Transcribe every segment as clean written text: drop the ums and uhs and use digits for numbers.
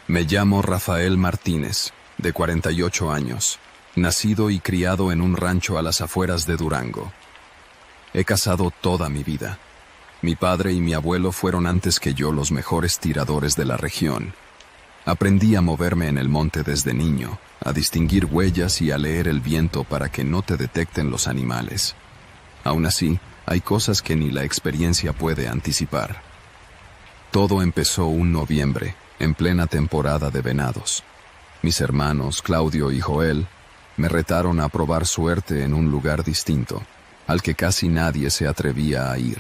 Me llamo Rafael Martínez, de 48 años, nacido y criado en un rancho a las afueras de Durango. He cazado toda mi vida. Mi padre y mi abuelo fueron antes que yo los mejores tiradores de la región. Aprendí a moverme en el monte desde niño, a distinguir huellas y a leer el viento para que no te detecten los animales. Aún así, hay cosas que ni la experiencia puede anticipar. Todo empezó un noviembre, en plena temporada de venados. Mis hermanos, Claudio y Joel, me retaron a probar suerte en un lugar distinto, al que casi nadie se atrevía a ir: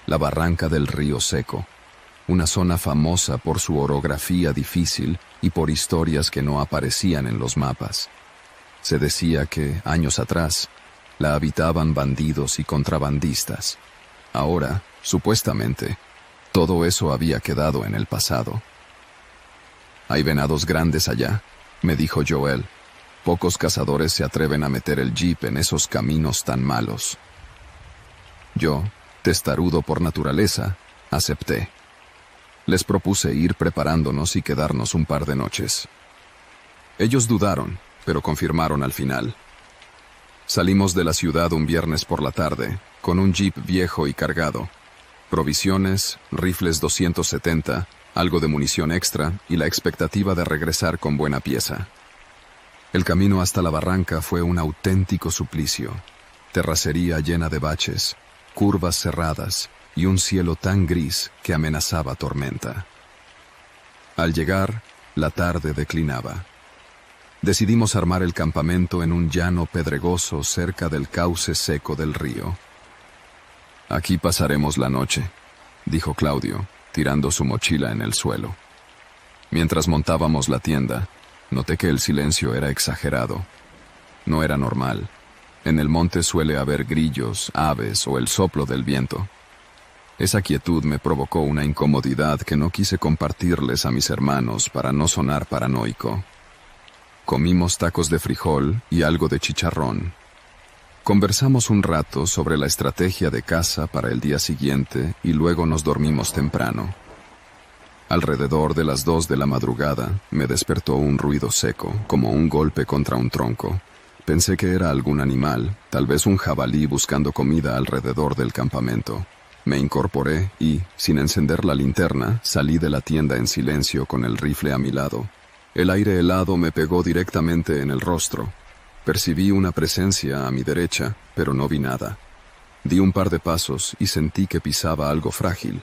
la barranca del Río Seco, una zona famosa por su orografía difícil y por historias que no aparecían en los mapas. Se decía que, años atrás, la habitaban bandidos y contrabandistas. Ahora, supuestamente, todo eso había quedado en el pasado. «Hay venados grandes allá», me dijo Joel. «Pocos cazadores se atreven a meter el jeep en esos caminos tan malos». Yo, testarudo por naturaleza, acepté. Les propuse ir preparándonos y quedarnos un par de noches. Ellos dudaron, pero confirmaron al final. Salimos de la ciudad un viernes por la tarde, con un jeep viejo y cargado. Provisiones, rifles 270, algo de munición extra y la expectativa de regresar con buena pieza. El camino hasta la barranca fue un auténtico suplicio. Terracería llena de baches, curvas cerradas y un cielo tan gris que amenazaba tormenta. Al llegar, la tarde declinaba. Decidimos armar el campamento en un llano pedregoso cerca del cauce seco del río. «Aquí pasaremos la noche», dijo Claudio, tirando su mochila en el suelo. Mientras montábamos la tienda, noté que el silencio era exagerado. No era normal. En el monte suele haber grillos, aves o el soplo del viento. Esa quietud me provocó una incomodidad que no quise compartirles a mis hermanos para no sonar paranoico. Comimos tacos de frijol y algo de chicharrón. Conversamos un rato sobre la estrategia de caza para el día siguiente y luego nos dormimos temprano. Alrededor de las 2 de la madrugada me despertó un ruido seco, como un golpe contra un tronco. Pensé que era algún animal, tal vez un jabalí buscando comida alrededor del campamento. Me incorporé y, sin encender la linterna, salí de la tienda en silencio con el rifle a mi lado. El aire helado me pegó directamente en el rostro. Percibí una presencia a mi derecha, pero no vi nada. Di un par de pasos y sentí que pisaba algo frágil.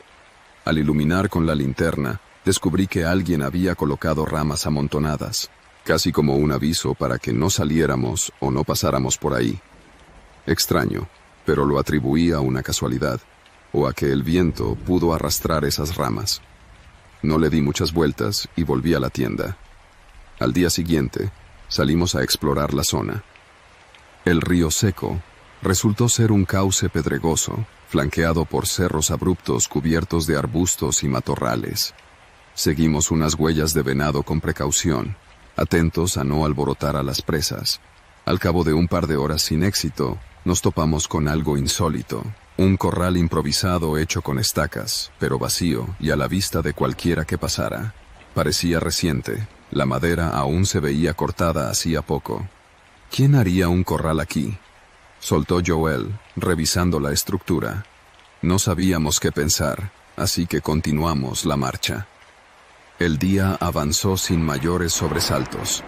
Al iluminar con la linterna, descubrí que alguien había colocado ramas amontonadas, casi como un aviso para que no saliéramos o no pasáramos por ahí. Extraño, pero lo atribuí a una casualidad, o a que el viento pudo arrastrar esas ramas. No le di muchas vueltas y volví a la tienda. Al día siguiente, salimos a explorar la zona. El Río Seco resultó ser un cauce pedregoso, flanqueado por cerros abruptos cubiertos de arbustos y matorrales. Seguimos unas huellas de venado con precaución, atentos a no alborotar a las presas. Al cabo de un par de horas sin éxito, nos topamos con algo insólito: un corral improvisado hecho con estacas, pero vacío y a la vista de cualquiera que pasara. Parecía reciente. La madera aún se veía cortada hacía poco. ¿Quién haría un corral aquí?, soltó Joel, revisando la estructura. No sabíamos qué pensar, así que continuamos la marcha. El día avanzó sin mayores sobresaltos.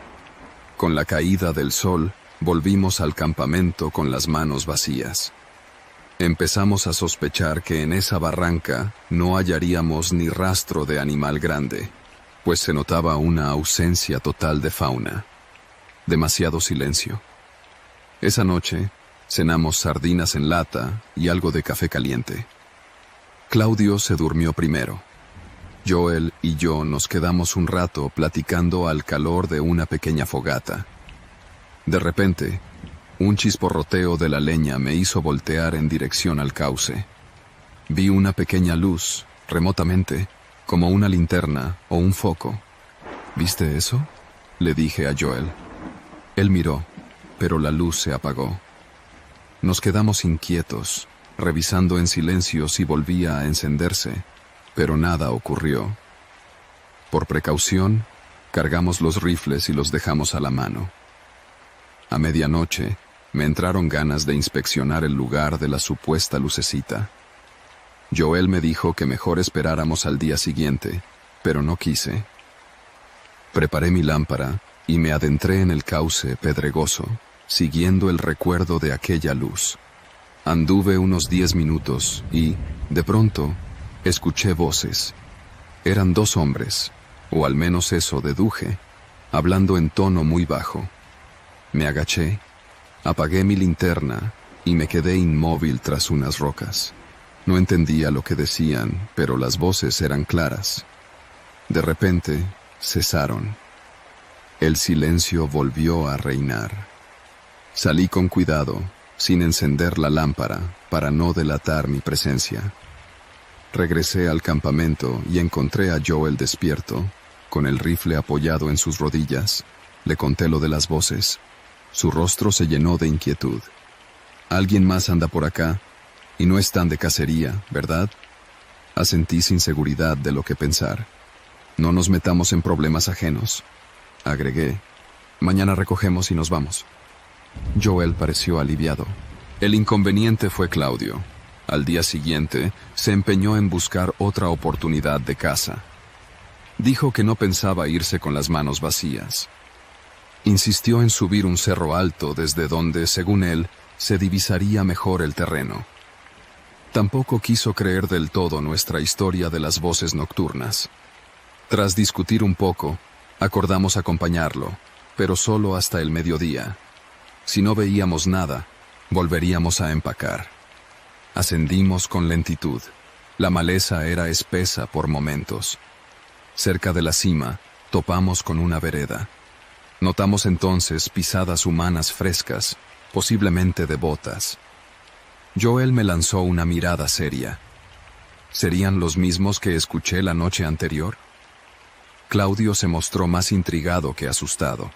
Con la caída del sol, volvimos al campamento con las manos vacías. Empezamos a sospechar que en esa barranca no hallaríamos ni rastro de animal grande, pues se notaba una ausencia total de fauna. Demasiado silencio. Esa noche, cenamos sardinas en lata y algo de café caliente. Claudio se durmió primero. Joel y yo nos quedamos un rato platicando al calor de una pequeña fogata. De repente, un chisporroteo de la leña me hizo voltear en dirección al cauce. Vi una pequeña luz, remotamente, como una linterna o un foco. ¿Viste eso?, le dije a Joel. Él miró, pero la luz se apagó. Nos quedamos inquietos, revisando en silencio si volvía a encenderse, pero nada ocurrió. Por precaución, Cargamos los rifles y los dejamos a la mano. A medianoche, me entraron ganas de inspeccionar el lugar de la supuesta lucecita. Joel me dijo que mejor esperáramos al día siguiente, pero no quise. Preparé mi lámpara y me adentré en el cauce pedregoso, siguiendo el recuerdo de aquella luz. Anduve unos 10 minutos y, de pronto, escuché voces. Eran 2 hombres, o al menos eso deduje, hablando en tono muy bajo. Me agaché, apagué mi linterna y me quedé inmóvil tras unas rocas. No entendía lo que decían, pero las voces eran claras. De repente, cesaron. El silencio volvió a reinar. Salí con cuidado, sin encender la lámpara, para no delatar mi presencia. Regresé al campamento y encontré a Joel despierto, con el rifle apoyado en sus rodillas. Le conté lo de las voces. Su rostro se llenó de inquietud. «Alguien más anda por acá, y no están de cacería, ¿verdad?». Asentí sin seguridad de lo que pensar. «No nos metamos en problemas ajenos», agregué. «Mañana recogemos y nos vamos». Joel pareció aliviado. El inconveniente fue Claudio. Al día siguiente, se empeñó en buscar otra oportunidad de caza. Dijo que no pensaba irse con las manos vacías. Insistió en subir un cerro alto desde donde, según él, se divisaría mejor el terreno. Tampoco quiso creer del todo nuestra historia de las voces nocturnas. Tras discutir un poco, acordamos acompañarlo, pero solo hasta el mediodía. Si no veíamos nada, volveríamos a empacar. Ascendimos con lentitud. La maleza era espesa por momentos. Cerca de la cima, topamos con una vereda. Notamos entonces pisadas humanas frescas, posiblemente de botas. Joel me lanzó una mirada seria. ¿Serían los mismos que escuché la noche anterior? Claudio se mostró más intrigado que asustado.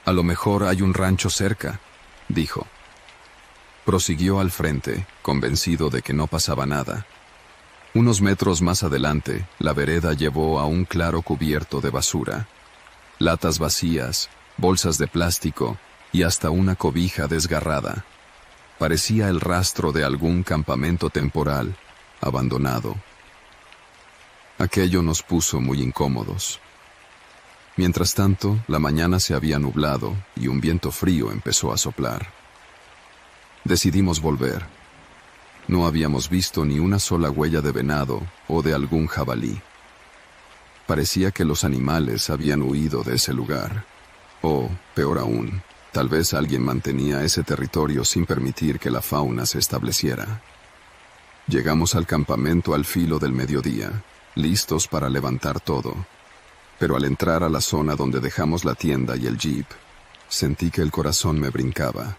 «A lo mejor hay un rancho cerca», dijo. Prosiguió al frente, convencido de que no pasaba nada. Unos metros más adelante, la vereda llevó a un claro cubierto de basura. Latas vacías, bolsas de plástico y hasta una cobija desgarrada. Parecía el rastro de algún campamento temporal, abandonado. Aquello nos puso muy incómodos. Mientras tanto, la mañana se había nublado y un viento frío empezó a soplar. Decidimos volver. No habíamos visto ni una sola huella de venado o de algún jabalí. Parecía que los animales habían huido de ese lugar. O, peor aún, tal vez alguien mantenía ese territorio sin permitir que la fauna se estableciera. Llegamos al campamento al filo del mediodía, listos para levantar todo. Pero al entrar a la zona donde dejamos la tienda y el jeep, sentí que el corazón me brincaba.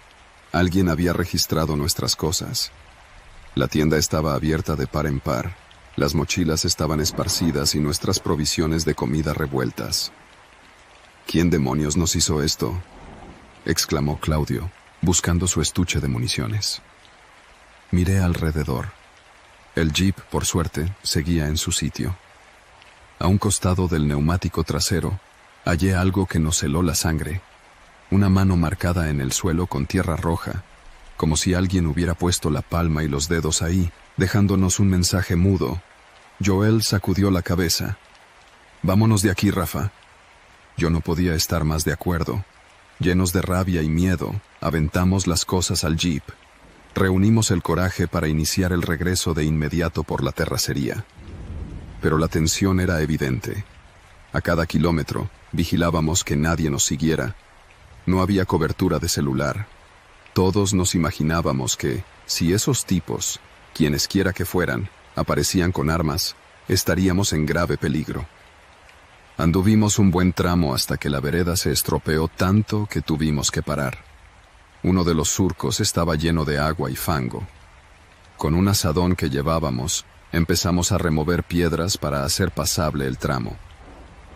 Alguien había registrado nuestras cosas. La tienda estaba abierta de par en par. Las mochilas estaban esparcidas y nuestras provisiones de comida revueltas. «¿Quién demonios nos hizo esto?», exclamó Claudio, buscando su estuche de municiones. Miré alrededor. El jeep, por suerte, seguía en su sitio. A un costado del neumático trasero, hallé algo que nos heló la sangre. Una mano marcada en el suelo con tierra roja, como si alguien hubiera puesto la palma y los dedos ahí, dejándonos un mensaje mudo. Joel sacudió la cabeza. «Vámonos de aquí, Rafa». Yo no podía estar más de acuerdo. Llenos de rabia y miedo, aventamos las cosas al jeep. Reunimos el coraje para iniciar el regreso de inmediato por la terracería. Pero la tensión era evidente. A cada kilómetro, vigilábamos que nadie nos siguiera. No había cobertura de celular. Todos nos imaginábamos que, si esos tipos, quienes quiera que fueran, aparecían con armas, estaríamos en grave peligro. Anduvimos un buen tramo hasta que la vereda se estropeó tanto que tuvimos que parar. Uno de los surcos estaba lleno de agua y fango. Con un azadón que llevábamos, empezamos a remover piedras para hacer pasable el tramo.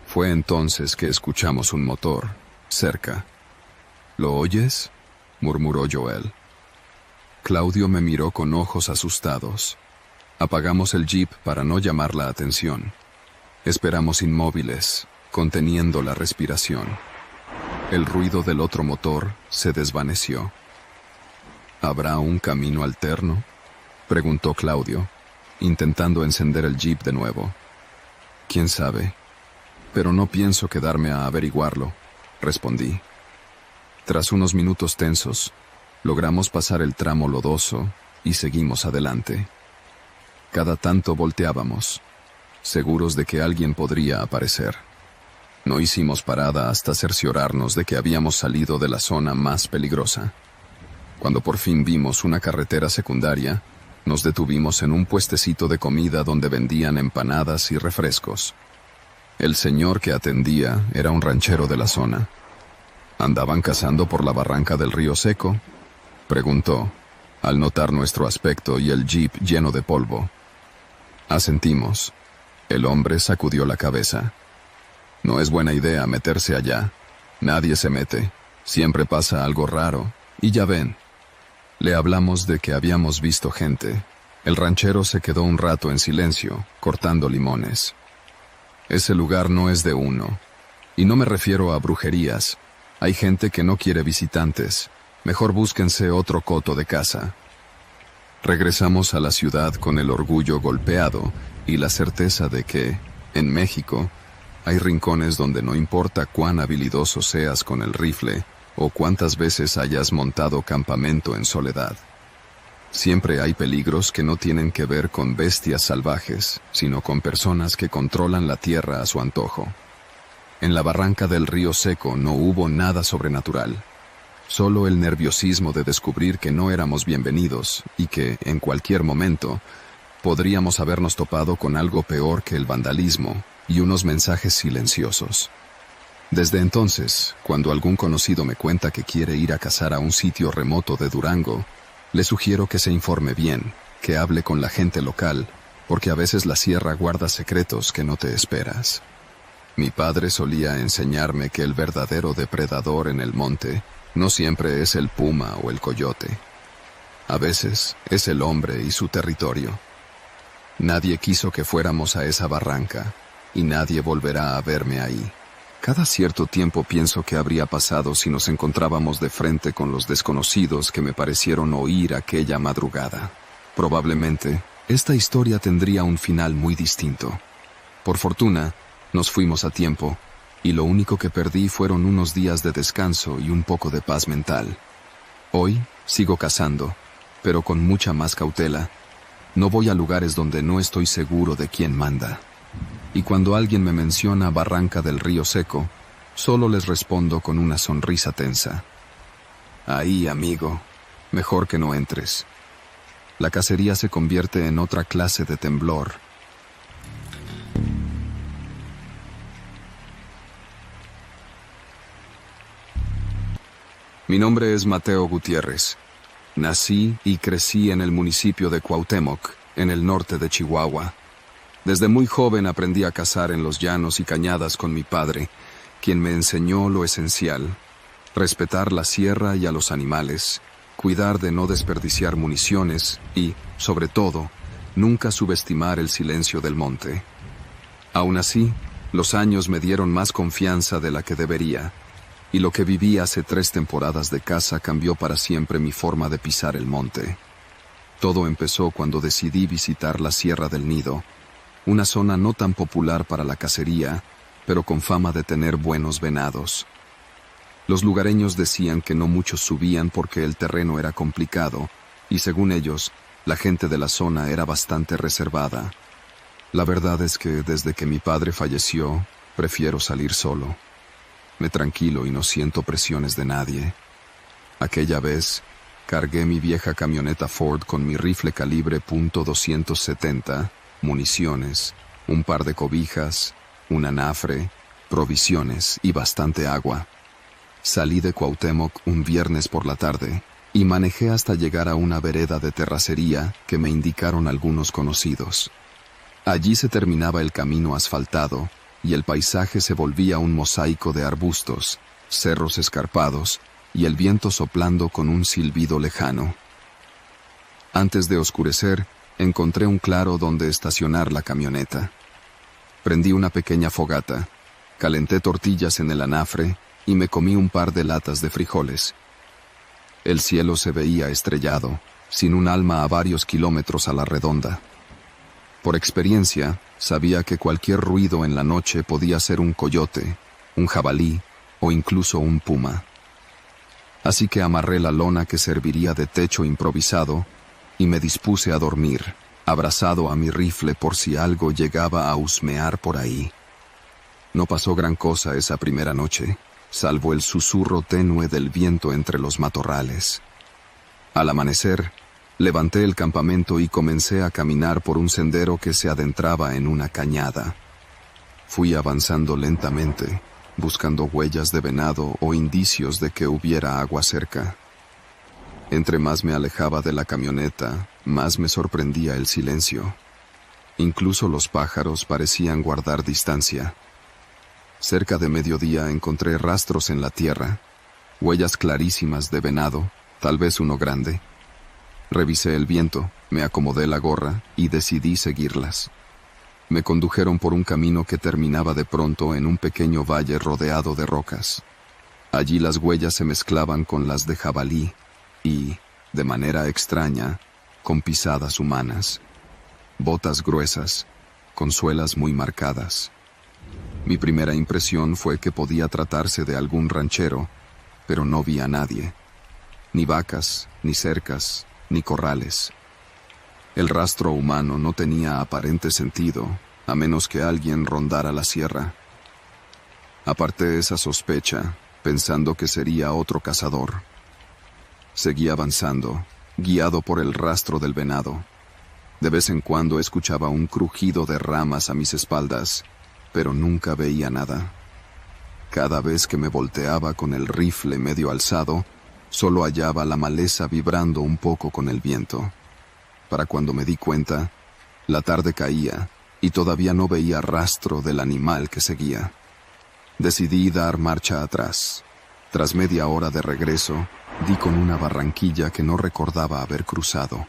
Fue entonces que escuchamos un motor, cerca. «¿Lo oyes?», murmuró Joel. Claudio me miró con ojos asustados. Apagamos el jeep para no llamar la atención. Esperamos inmóviles, conteniendo la respiración. El ruido del otro motor se desvaneció. ¿Habrá un camino alterno?, preguntó Claudio, intentando encender el jeep de nuevo. «¿Quién sabe? Pero no pienso quedarme a averiguarlo», respondí. Tras unos minutos tensos, logramos pasar el tramo lodoso y seguimos adelante. Cada tanto volteábamos, seguros de que alguien podría aparecer. No hicimos parada hasta cerciorarnos de que habíamos salido de la zona más peligrosa. Cuando por fin vimos una carretera secundaria, nos detuvimos en un puestecito de comida donde vendían empanadas y refrescos. El señor que atendía era un ranchero de la zona. «¿Andaban cazando por la barranca del río Seco?», preguntó, al notar nuestro aspecto y el jeep lleno de polvo. Asentimos. El hombre sacudió la cabeza. «No es buena idea meterse allá. Nadie se mete. Siempre pasa algo raro. Y ya ven». Le hablamos de que habíamos visto gente. El ranchero se quedó un rato en silencio, cortando limones. «Ese lugar no es de uno. Y no me refiero a brujerías. Hay gente que no quiere visitantes. Mejor búsquense otro coto de caza». Regresamos a la ciudad con el orgullo golpeado y la certeza de que, en México, hay rincones donde no importa cuán habilidoso seas con el rifle o cuántas veces hayas montado campamento en soledad. Siempre hay peligros que no tienen que ver con bestias salvajes, sino con personas que controlan la tierra a su antojo. En la barranca del río Seco no hubo nada sobrenatural, solo el nerviosismo de descubrir que no éramos bienvenidos y que, en cualquier momento, podríamos habernos topado con algo peor que el vandalismo y unos mensajes silenciosos. Desde entonces, cuando algún conocido me cuenta que quiere ir a cazar a un sitio remoto de Durango, le sugiero que se informe bien, que hable con la gente local, porque a veces la sierra guarda secretos que no te esperas. Mi padre solía enseñarme que el verdadero depredador en el monte no siempre es el puma o el coyote. A veces es el hombre y su territorio. Nadie quiso que fuéramos a esa barranca, y nadie volverá a verme ahí. Cada cierto tiempo pienso qué habría pasado si nos encontrábamos de frente con los desconocidos que me parecieron oír aquella madrugada. Probablemente, esta historia tendría un final muy distinto. Por fortuna, nos fuimos a tiempo, y lo único que perdí fueron unos días de descanso y un poco de paz mental. Hoy sigo cazando, pero con mucha más cautela. No voy a lugares donde no estoy seguro de quién manda. Y cuando alguien me menciona Barranca del Río Seco, solo les respondo con una sonrisa tensa. Ahí, amigo, mejor que no entres. La cacería se convierte en otra clase de temblor. Mi nombre es Mateo Gutiérrez. Nací y crecí en el municipio de Cuauhtémoc, en el norte de Chihuahua. Desde muy joven aprendí a cazar en los llanos y cañadas con mi padre, quien me enseñó lo esencial: respetar la sierra y a los animales, cuidar de no desperdiciar municiones y, sobre todo, nunca subestimar el silencio del monte. Aún así, los años me dieron más confianza de la que debería, y lo que viví hace 3 temporadas de caza cambió para siempre mi forma de pisar el monte. Todo empezó cuando decidí visitar la Sierra del Nido, una zona no tan popular para la cacería, pero con fama de tener buenos venados. Los lugareños decían que no muchos subían porque el terreno era complicado, y según ellos, la gente de la zona era bastante reservada. La verdad es que desde que mi padre falleció, prefiero salir solo. Me tranquilo y no siento presiones de nadie. Aquella vez, cargué mi vieja camioneta Ford con mi rifle calibre .270, municiones, un par de cobijas, un anafre, provisiones y bastante agua. Salí de Cuauhtémoc un viernes por la tarde y manejé hasta llegar a una vereda de terracería que me indicaron algunos conocidos. Allí se terminaba el camino asfaltado y el paisaje se volvía un mosaico de arbustos, cerros escarpados y el viento soplando con un silbido lejano. Antes de oscurecer, encontré un claro donde estacionar la camioneta. Prendí una pequeña fogata, Calenté tortillas en el anafre y me comí un par de latas de frijoles. El cielo se veía estrellado, sin un alma a varios kilómetros a la redonda. Por experiencia, sabía que cualquier ruido en la noche podía ser un coyote, un jabalí o incluso un puma. Así que amarré la lona que serviría de techo improvisado y me dispuse a dormir, abrazado a mi rifle por si algo llegaba a husmear por ahí. No pasó gran cosa esa primera noche, salvo el susurro tenue del viento entre los matorrales. Al amanecer, levanté el campamento y comencé a caminar por un sendero que se adentraba en una cañada. Fui avanzando lentamente, buscando huellas de venado o indicios de que hubiera agua cerca. Entre más me alejaba de la camioneta, más me sorprendía el silencio. Incluso los pájaros parecían guardar distancia. Cerca de mediodía encontré rastros en la tierra, huellas clarísimas de venado, tal vez uno grande. Revisé el viento, me acomodé la gorra y decidí seguirlas. Me condujeron por un camino que terminaba de pronto en un pequeño valle rodeado de rocas. Allí las huellas se mezclaban con las de jabalí y, de manera extraña, con pisadas humanas. Botas gruesas, con suelas muy marcadas. Mi primera impresión fue que podía tratarse de algún ranchero, pero no vi a nadie. Ni vacas, ni cercas, ni corrales. El rastro humano no tenía aparente sentido, a menos que alguien rondara la sierra. Aparté esa sospecha, pensando que sería otro cazador. Seguí avanzando, guiado por el rastro del venado. De vez en cuando escuchaba un crujido de ramas a mis espaldas, pero nunca veía nada. Cada vez que me volteaba con el rifle medio alzado, solo hallaba la maleza vibrando un poco con el viento. Para cuando me di cuenta, la tarde caía y todavía no veía rastro del animal que seguía. Decidí dar marcha atrás. Tras media hora de regreso, di con una barranquilla que no recordaba haber cruzado.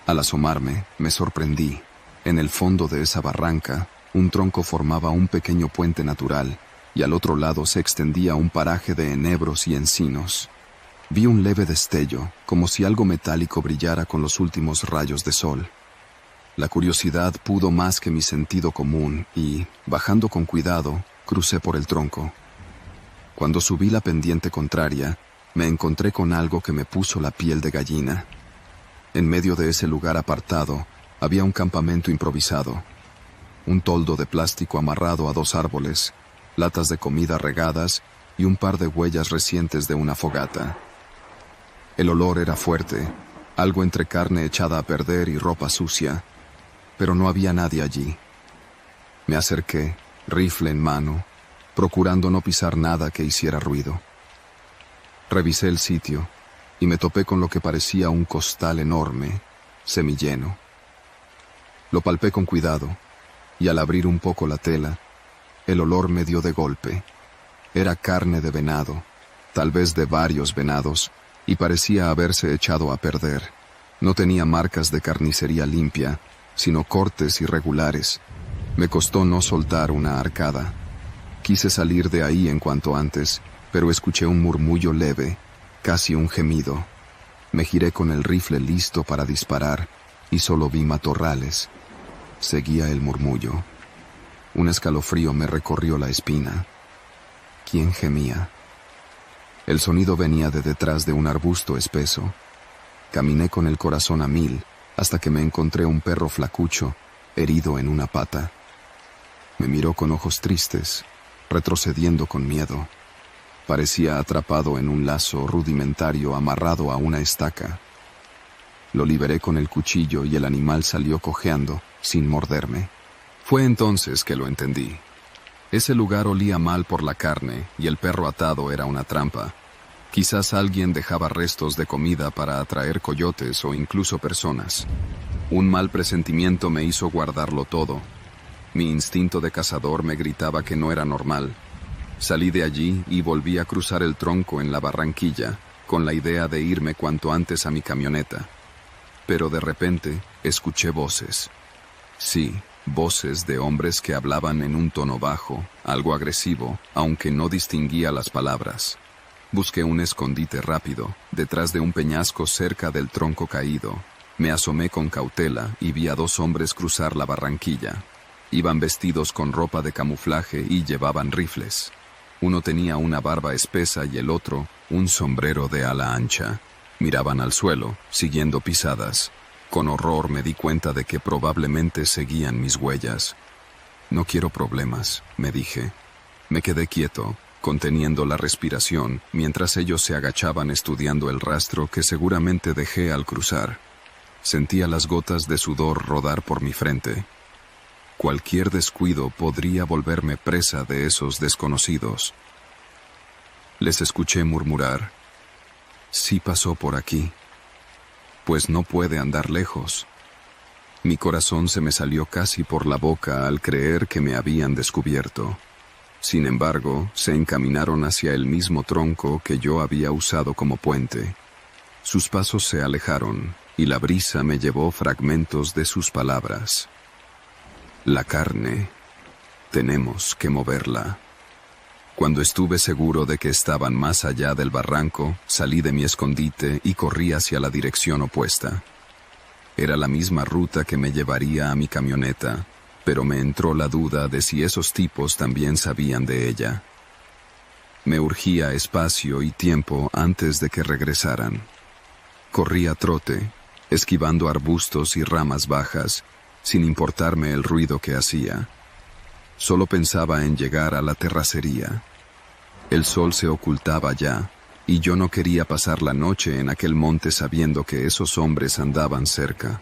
Al asomarme, me sorprendí. En el fondo de esa barranca, un tronco formaba un pequeño puente natural, y al otro lado se extendía un paraje de enebros y encinos. Vi un leve destello, como si algo metálico brillara con los últimos rayos de sol. La curiosidad pudo más que mi sentido común y, bajando con cuidado, crucé por el tronco. Cuando subí la pendiente contraria, me encontré con algo que me puso la piel de gallina. En medio de ese lugar apartado, había un campamento improvisado. Un toldo de plástico amarrado a 2 árboles, latas de comida regadas y un par de huellas recientes de una fogata. El olor era fuerte, algo entre carne echada a perder y ropa sucia, pero no había nadie allí. Me acerqué, rifle en mano, procurando no pisar nada que hiciera ruido. Revisé el sitio y me topé con lo que parecía un costal enorme, semilleno. Lo palpé con cuidado, y al abrir un poco la tela, el olor me dio de golpe. Era carne de venado, tal vez de varios venados, y parecía haberse echado a perder. No tenía marcas de carnicería limpia, sino cortes irregulares. Me costó no soltar una arcada. Quise salir de ahí en cuanto antes, pero escuché un murmullo leve, casi un gemido. Me giré con el rifle listo para disparar, y solo vi matorrales. Seguía el murmullo. Un escalofrío me recorrió la espina. ¿Quién gemía? El sonido venía de detrás de un arbusto espeso. Caminé con el corazón a 1000 hasta que me encontré un perro flacucho, herido en una pata. Me miró con ojos tristes, retrocediendo con miedo. Parecía atrapado en un lazo rudimentario amarrado a una estaca. Lo liberé con el cuchillo y el animal salió cojeando, sin morderme. Fue entonces que lo entendí. Ese lugar olía mal por la carne y el perro atado era una trampa. Quizás alguien dejaba restos de comida para atraer coyotes o incluso personas. Un mal presentimiento me hizo guardarlo todo. Mi instinto de cazador me gritaba que no era normal. Salí de allí y volví a cruzar el tronco en la barranquilla, con la idea de irme cuanto antes a mi camioneta. Pero de repente escuché voces. Sí, voces de hombres que hablaban en un tono bajo, algo agresivo, aunque no distinguía las palabras. Busqué un escondite rápido, detrás de un peñasco cerca del tronco caído. Me asomé con cautela y vi a 2 hombres cruzar la barranquilla. Iban vestidos con ropa de camuflaje y llevaban rifles. Uno tenía una barba espesa y el otro un sombrero de ala ancha. Miraban al suelo, siguiendo pisadas. Con horror me di cuenta de que probablemente seguían mis huellas. No quiero problemas, me dije. Me quedé quieto, conteniendo la respiración, mientras ellos se agachaban estudiando el rastro que seguramente dejé al cruzar. Sentía las gotas de sudor rodar por mi frente. Cualquier descuido podría volverme presa de esos desconocidos. Les escuché murmurar: «Sí pasó por aquí. Pues no puede andar lejos». Mi corazón se me salió casi por la boca al creer que me habían descubierto. Sin embargo, se encaminaron hacia el mismo tronco que yo había usado como puente. Sus pasos se alejaron, y la brisa me llevó fragmentos de sus palabras. «La carne. Tenemos que moverla». Cuando estuve seguro de que estaban más allá del barranco, salí de mi escondite y corrí hacia la dirección opuesta. Era la misma ruta que me llevaría a mi camioneta, pero me entró la duda de si esos tipos también sabían de ella. Me urgía espacio y tiempo antes de que regresaran. Corrí a trote, esquivando arbustos y ramas bajas, sin importarme el ruido que hacía. Solo pensaba en llegar a la terracería. El sol se ocultaba ya, y yo no quería pasar la noche en aquel monte sabiendo que esos hombres andaban cerca.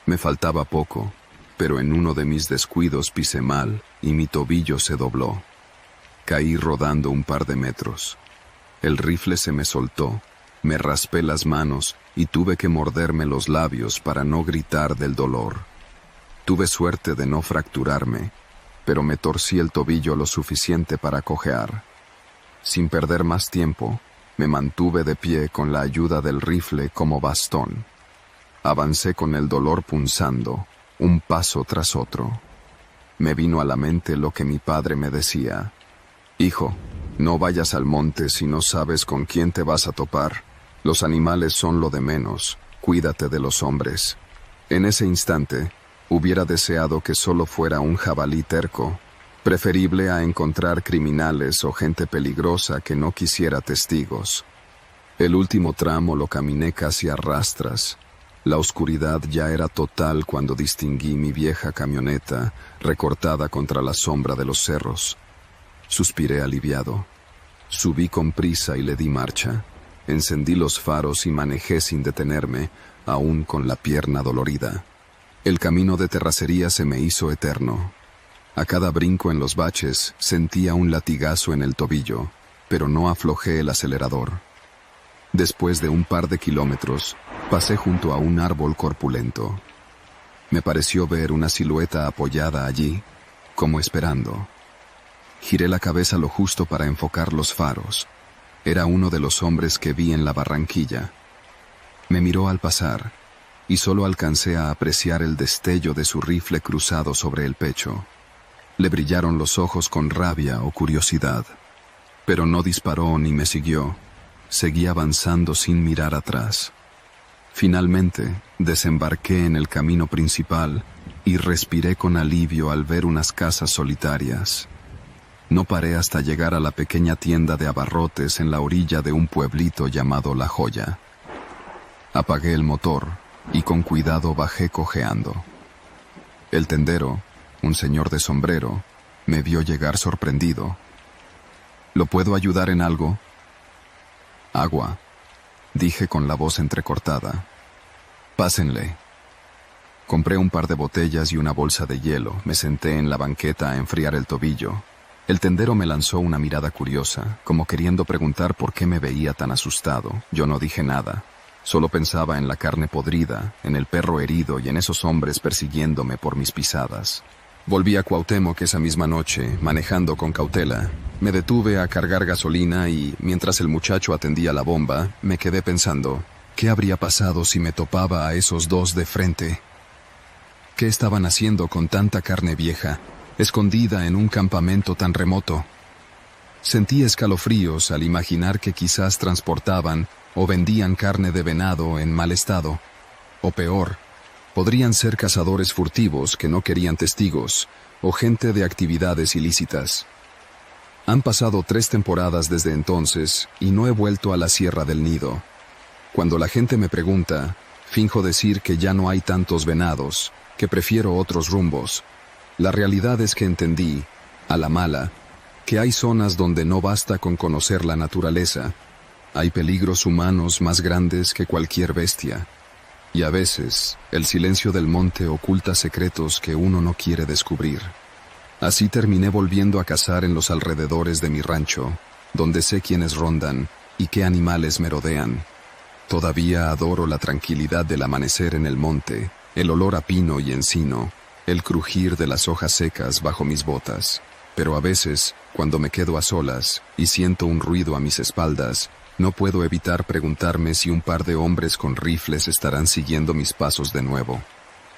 Me faltaba poco, pero en uno de mis descuidos pisé mal y mi tobillo se dobló. Caí rodando un par de metros. El rifle se me soltó, me raspé las manos y tuve que morderme los labios para no gritar del dolor. Tuve suerte de no fracturarme, pero me torcí el tobillo lo suficiente para cojear. Sin perder más tiempo, me mantuve de pie con la ayuda del rifle como bastón. Avancé con el dolor punzando, un paso tras otro. Me vino a la mente lo que mi padre me decía: «Hijo, no vayas al monte si no sabes con quién te vas a topar. Los animales son lo de menos, cuídate de los hombres». En ese instante, hubiera deseado que solo fuera un jabalí terco, preferible a encontrar criminales o gente peligrosa que no quisiera testigos. El último tramo lo caminé casi a rastras. La oscuridad ya era total cuando distinguí mi vieja camioneta recortada contra la sombra de los cerros. Suspiré aliviado. Subí con prisa y le di marcha. Encendí los faros y manejé sin detenerme, aún con la pierna dolorida. El camino de terracería se me hizo eterno. A cada brinco en los baches sentía un latigazo en el tobillo, pero no aflojé el acelerador. Después de un par de kilómetros, pasé junto a un árbol corpulento. Me pareció ver una silueta apoyada allí, como esperando. Giré la cabeza lo justo para enfocar los faros. Era uno de los hombres que vi en la barranquilla. Me miró al pasar, y solo alcancé a apreciar el destello de su rifle cruzado sobre el pecho. Le brillaron los ojos con rabia o curiosidad, pero no disparó ni me siguió. Seguí avanzando sin mirar atrás. Finalmente, desembarqué en el camino principal y respiré con alivio al ver unas casas solitarias. No paré hasta llegar a la pequeña tienda de abarrotes en la orilla de un pueblito llamado La Joya. Apagué el motor y con cuidado bajé cojeando. El tendero, un señor de sombrero, me vio llegar sorprendido. «¿Lo puedo ayudar en algo?» «Agua», dije con la voz entrecortada. «Pásenle». Compré un par de botellas y una bolsa de hielo. Me senté en la banqueta a enfriar el tobillo. El tendero me lanzó una mirada curiosa, como queriendo preguntar por qué me veía tan asustado. Yo no dije nada. Solo pensaba en la carne podrida, en el perro herido y en esos hombres persiguiéndome por mis pisadas. Volví a Cuauhtémoc esa misma noche, manejando con cautela. Me detuve a cargar gasolina y, mientras el muchacho atendía la bomba, me quedé pensando, ¿qué habría pasado si me topaba a esos dos de frente? ¿Qué estaban haciendo con tanta carne vieja, escondida en un campamento tan remoto? Sentí escalofríos al imaginar que quizás transportaban o vendían carne de venado en mal estado. O peor, podrían ser cazadores furtivos que no querían testigos, o gente de actividades ilícitas. Han pasado 3 temporadas desde entonces y no he vuelto a la Sierra del Nido. Cuando la gente me pregunta, finjo decir que ya no hay tantos venados, que prefiero otros rumbos. La realidad es que entendí, a la mala, que hay zonas donde no basta con conocer la naturaleza. Hay peligros humanos más grandes que cualquier bestia. Y a veces, el silencio del monte oculta secretos que uno no quiere descubrir. Así terminé volviendo a cazar en los alrededores de mi rancho, donde sé quiénes rondan y qué animales merodean. Todavía adoro la tranquilidad del amanecer en el monte, el olor a pino y encino, el crujir de las hojas secas bajo mis botas. Pero a veces, cuando me quedo a solas y siento un ruido a mis espaldas, no puedo evitar preguntarme si un par de hombres con rifles estarán siguiendo mis pasos de nuevo.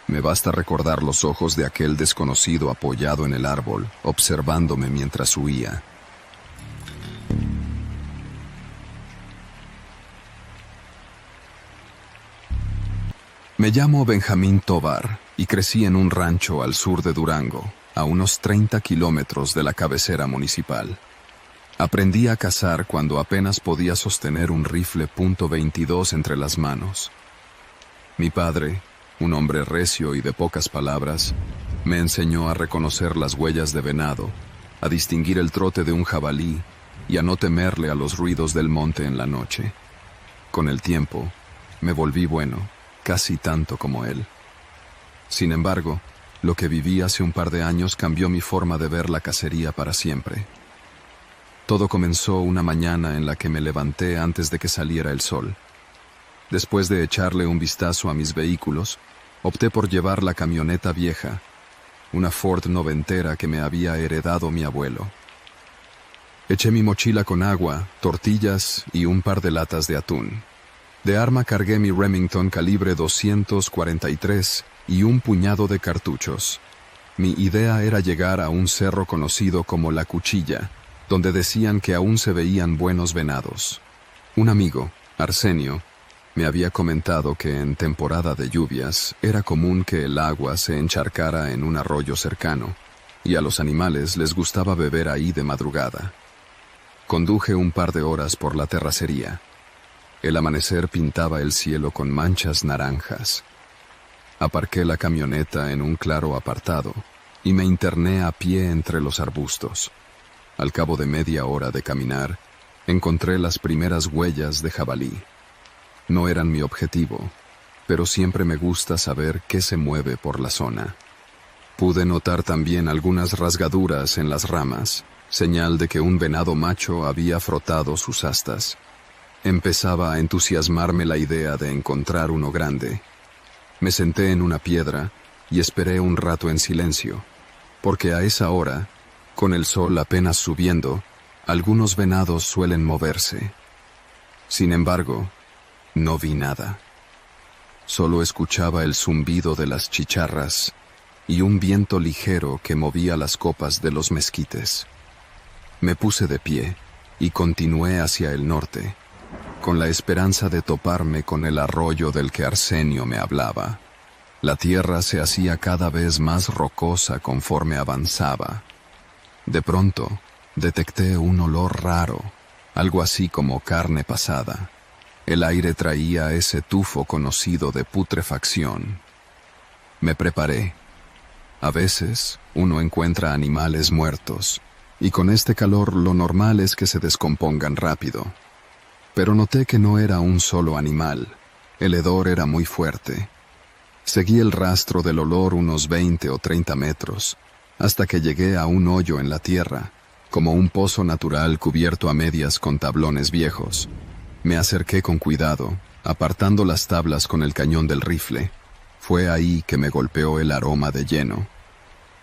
Me basta recordar los ojos de aquel desconocido apoyado en el árbol, observándome mientras huía. Me llamo Benjamín Tovar y crecí en un rancho al sur de Durango, a unos 30 kilómetros de la cabecera municipal. Aprendí a cazar cuando apenas podía sostener un rifle .22 entre las manos. Mi padre, un hombre recio y de pocas palabras, me enseñó a reconocer las huellas de venado, a distinguir el trote de un jabalí y a no temerle a los ruidos del monte en la noche. Con el tiempo, me volví bueno, casi tanto como él. Sin embargo, lo que viví hace un par de años cambió mi forma de ver la cacería para siempre. Todo comenzó una mañana en la que me levanté antes de que saliera el sol. Después de echarle un vistazo a mis vehículos, opté por llevar la camioneta vieja, una Ford noventera que me había heredado mi abuelo. Eché mi mochila con agua, tortillas y un par de latas de atún. De arma cargué mi Remington calibre .243 y un puñado de cartuchos. Mi idea era llegar a un cerro conocido como La Cuchilla, donde decían que aún se veían buenos venados. Un amigo, Arsenio, me había comentado que en temporada de lluvias era común que el agua se encharcara en un arroyo cercano, y a los animales les gustaba beber ahí de madrugada. Conduje un par de horas por la terracería. El amanecer pintaba el cielo con manchas naranjas. Aparqué la camioneta en un claro apartado y me interné a pie entre los arbustos. Al cabo de media hora de caminar, encontré las primeras huellas de jabalí. No eran mi objetivo, pero siempre me gusta saber qué se mueve por la zona. Pude notar también algunas rasgaduras en las ramas, señal de que un venado macho había frotado sus astas. Empezaba a entusiasmarme la idea de encontrar uno grande. Me senté en una piedra y esperé un rato en silencio, porque a esa hora, con el sol apenas subiendo, algunos venados suelen moverse. Sin embargo, no vi nada. Solo escuchaba el zumbido de las chicharras y un viento ligero que movía las copas de los mezquites. Me puse de pie y continué hacia el norte, con la esperanza de toparme con el arroyo del que Arsenio me hablaba. La tierra se hacía cada vez más rocosa conforme avanzaba. De pronto, detecté un olor raro, algo así como carne pasada. El aire traía ese tufo conocido de putrefacción. Me preparé. A veces, uno encuentra animales muertos, y con este calor lo normal es que se descompongan rápido. Pero noté que no era un solo animal. El hedor era muy fuerte. Seguí el rastro del olor unos 20 o 30 metros, hasta que llegué a un hoyo en la tierra, como un pozo natural cubierto a medias con tablones viejos. Me acerqué con cuidado, apartando las tablas con el cañón del rifle. Fue ahí que me golpeó el aroma de lleno.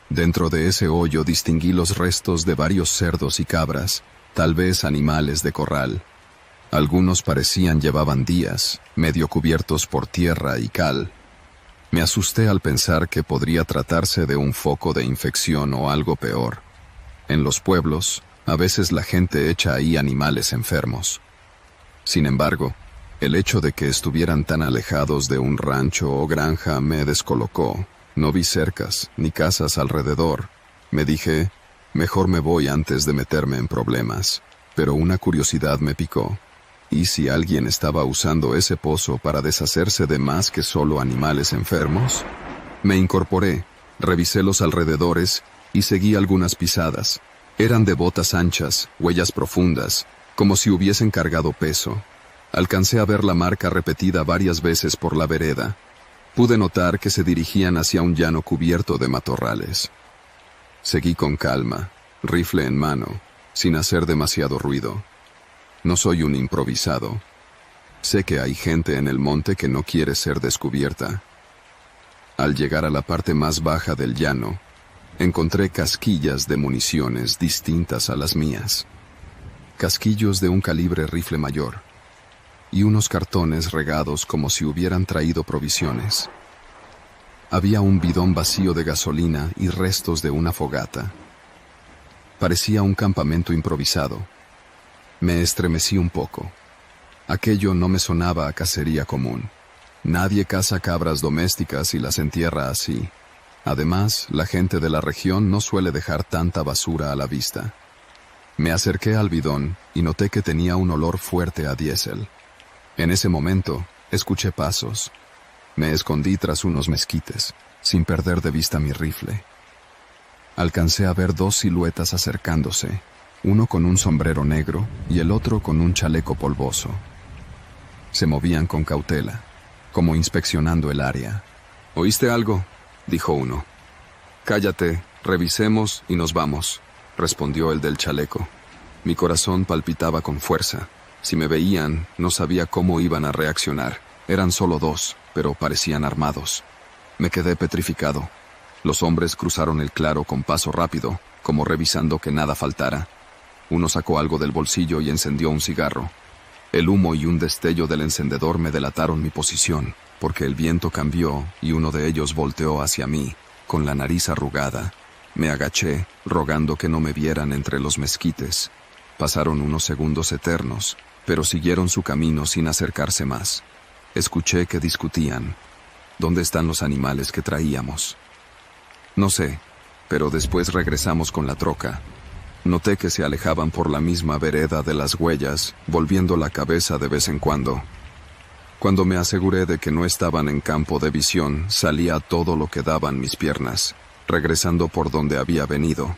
Dentro de ese hoyo distinguí los restos de varios cerdos y cabras, tal vez animales de corral. Algunos parecían llevaban días, medio cubiertos por tierra y cal. Me asusté al pensar que podría tratarse de un foco de infección o algo peor. En los pueblos, a veces la gente echa ahí animales enfermos. Sin embargo, el hecho de que estuvieran tan alejados de un rancho o granja me descolocó. No vi cercas ni casas alrededor. Me dije, mejor me voy antes de meterme en problemas. Pero una curiosidad me picó. ¿Y si alguien estaba usando ese pozo para deshacerse de más que solo animales enfermos? Me incorporé, revisé los alrededores y seguí algunas pisadas. Eran de botas anchas, huellas profundas, como si hubiesen cargado peso. Alcancé a ver la marca repetida varias veces por la vereda. Pude notar que se dirigían hacia un llano cubierto de matorrales. Seguí con calma, rifle en mano, sin hacer demasiado ruido. No soy un improvisado. Sé que hay gente en el monte que no quiere ser descubierta. Al llegar a la parte más baja del llano, encontré casquillas de municiones distintas a las mías. Casquillos de un calibre rifle mayor. Y unos cartones regados como si hubieran traído provisiones. Había un bidón vacío de gasolina y restos de una fogata. Parecía un campamento improvisado. Me estremecí un poco. Aquello no me sonaba a cacería común. Nadie caza cabras domésticas y las entierra así. Además, la gente de la región no suele dejar tanta basura a la vista. Me acerqué al bidón y noté que tenía un olor fuerte a diésel. En ese momento, escuché pasos. Me escondí tras unos mezquites, sin perder de vista mi rifle. Alcancé a ver dos siluetas acercándose, uno con un sombrero negro y el otro con un chaleco polvoso. Se movían con cautela, como inspeccionando el área. «¿Oíste algo?», dijo uno. «Cállate, revisemos y nos vamos», respondió el del chaleco. Mi corazón palpitaba con fuerza. Si me veían, no sabía cómo iban a reaccionar. Eran solo dos, pero parecían armados. Me quedé petrificado. Los hombres cruzaron el claro con paso rápido, como revisando que nada faltara. Uno sacó algo del bolsillo y encendió un cigarro. El humo y un destello del encendedor me delataron mi posición, porque el viento cambió y uno de ellos volteó hacia mí, con la nariz arrugada. Me agaché, rogando que no me vieran entre los mezquites. Pasaron unos segundos eternos, pero siguieron su camino sin acercarse más. Escuché que discutían. ¿Dónde están los animales que traíamos? No sé, pero después regresamos con la troca. Noté que se alejaban por la misma vereda de las huellas, volviendo la cabeza de vez en cuando. Cuando me aseguré de que no estaban en campo de visión, salí a todo lo que daban mis piernas, regresando por donde había venido.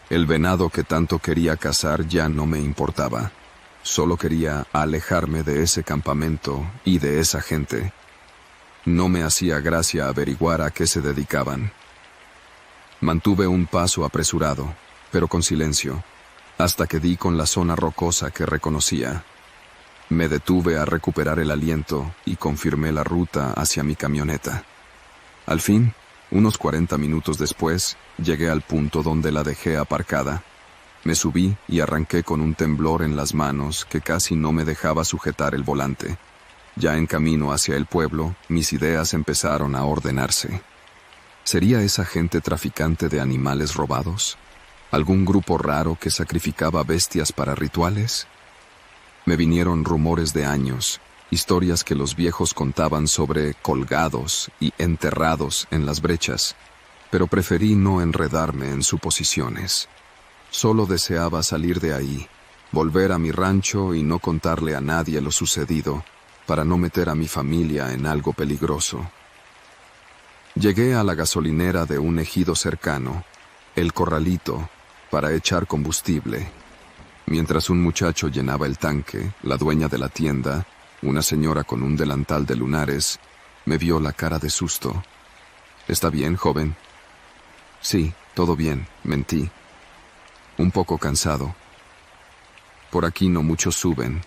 El venado que tanto quería cazar ya no me importaba. Solo quería alejarme de ese campamento y de esa gente. No me hacía gracia averiguar a qué se dedicaban. Mantuve un paso apresurado, pero con silencio, hasta que di con la zona rocosa que reconocía. Me detuve a recuperar el aliento y confirmé la ruta hacia mi camioneta. Al fin, unos 40 minutos después, llegué al punto donde la dejé aparcada. Me subí y arranqué con un temblor en las manos que casi no me dejaba sujetar el volante. Ya en camino hacia el pueblo, mis ideas empezaron a ordenarse. ¿Sería esa gente traficante de animales robados? ¿Algún grupo raro que sacrificaba bestias para rituales? Me vinieron rumores de años, historias que los viejos contaban sobre colgados y enterrados en las brechas, pero preferí no enredarme en suposiciones. Solo deseaba salir de ahí, volver a mi rancho y no contarle a nadie lo sucedido, para no meter a mi familia en algo peligroso. Llegué a la gasolinera de un ejido cercano, El Corralito, para echar combustible. Mientras un muchacho llenaba el tanque, la dueña de la tienda, una señora con un delantal de lunares, me vio la cara de susto. «¿Está bien, joven?» «Sí, todo bien», mentí. «Un poco cansado». «Por aquí no muchos suben»,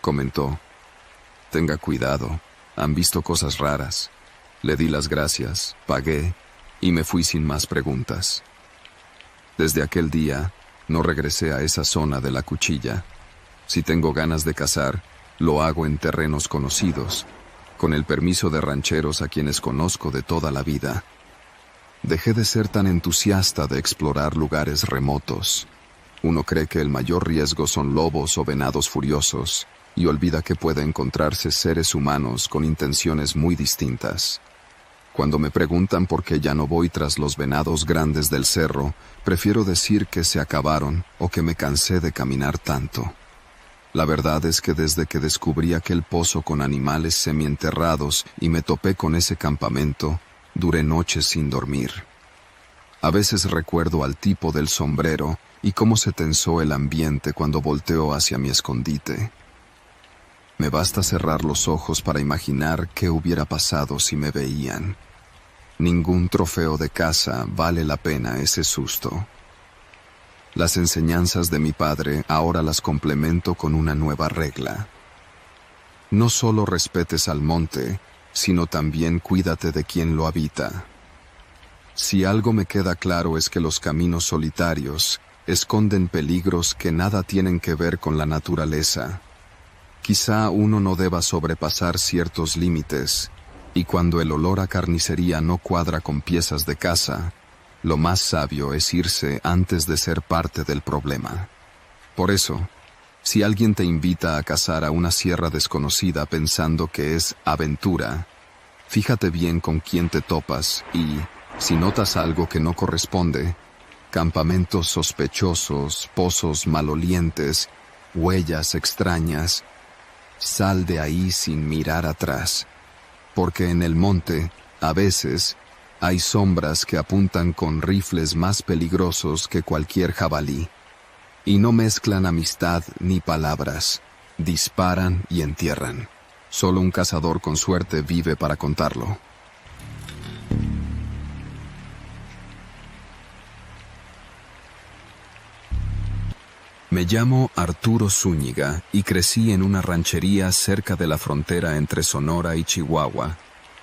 comentó. «Tenga cuidado, han visto cosas raras». Le di las gracias, pagué y me fui sin más preguntas. Desde aquel día, no regresé a esa zona de la cuchilla. Si tengo ganas de cazar, lo hago en terrenos conocidos, con el permiso de rancheros a quienes conozco de toda la vida. Dejé de ser tan entusiasta de explorar lugares remotos. Uno cree que el mayor riesgo son lobos o venados furiosos, y olvida que puede encontrarse seres humanos con intenciones muy distintas. Cuando me preguntan por qué ya no voy tras los venados grandes del cerro, prefiero decir que se acabaron o que me cansé de caminar tanto. La verdad es que desde que descubrí aquel pozo con animales semienterrados y me topé con ese campamento, duré noches sin dormir. A veces recuerdo al tipo del sombrero y cómo se tensó el ambiente cuando volteó hacia mi escondite. Me basta cerrar los ojos para imaginar qué hubiera pasado si me veían. Ningún trofeo de caza vale la pena ese susto. Las enseñanzas de mi padre ahora las complemento con una nueva regla. No solo respetes al monte, sino también cuídate de quien lo habita. Si algo me queda claro es que los caminos solitarios esconden peligros que nada tienen que ver con la naturaleza. Quizá uno no deba sobrepasar ciertos límites, y cuando el olor a carnicería no cuadra con piezas de caza, lo más sabio es irse antes de ser parte del problema. Por eso, si alguien te invita a cazar a una sierra desconocida pensando que es aventura, fíjate bien con quién te topas y, si notas algo que no corresponde, campamentos sospechosos, pozos malolientes, huellas extrañas, sal de ahí sin mirar atrás, porque en el monte, a veces, hay sombras que apuntan con rifles más peligrosos que cualquier jabalí. Y no mezclan amistad ni palabras, disparan y entierran. Solo un cazador con suerte vive para contarlo. Me llamo Arturo Zúñiga y crecí en una ranchería cerca de la frontera entre Sonora y Chihuahua.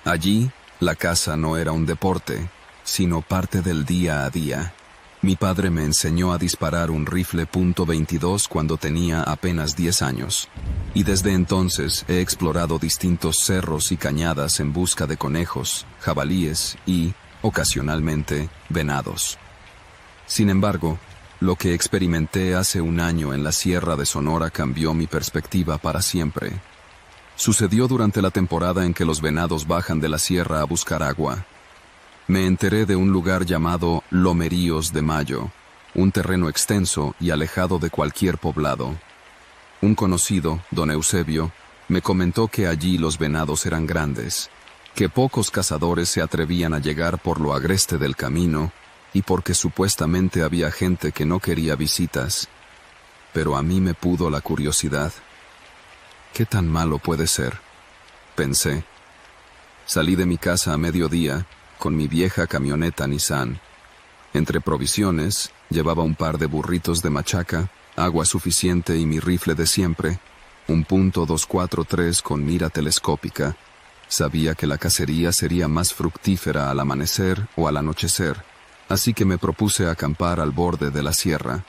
Allí, la caza no era un deporte, sino parte del día a día. Mi padre me enseñó a disparar un rifle .22 cuando tenía apenas 10 años, y desde entonces he explorado distintos cerros y cañadas en busca de conejos, jabalíes y, ocasionalmente, venados. Sin embargo, lo que experimenté hace un año en la Sierra de Sonora cambió mi perspectiva para siempre. Sucedió durante la temporada en que los venados bajan de la sierra a buscar agua. Me enteré de un lugar llamado Lomeríos de Mayo, un terreno extenso y alejado de cualquier poblado. Un conocido, don Eusebio, me comentó que allí los venados eran grandes, que pocos cazadores se atrevían a llegar por lo agreste del camino y porque supuestamente había gente que no quería visitas. Pero a mí me pudo la curiosidad. ¿Qué tan malo puede ser?, pensé. Salí de mi casa a mediodía con mi vieja camioneta Nissan. Entre provisiones, llevaba un par de burritos de machaca, agua suficiente y mi rifle de siempre, un .243 con mira telescópica. Sabía que la cacería sería más fructífera al amanecer o al anochecer, así que me propuse acampar al borde de la sierra.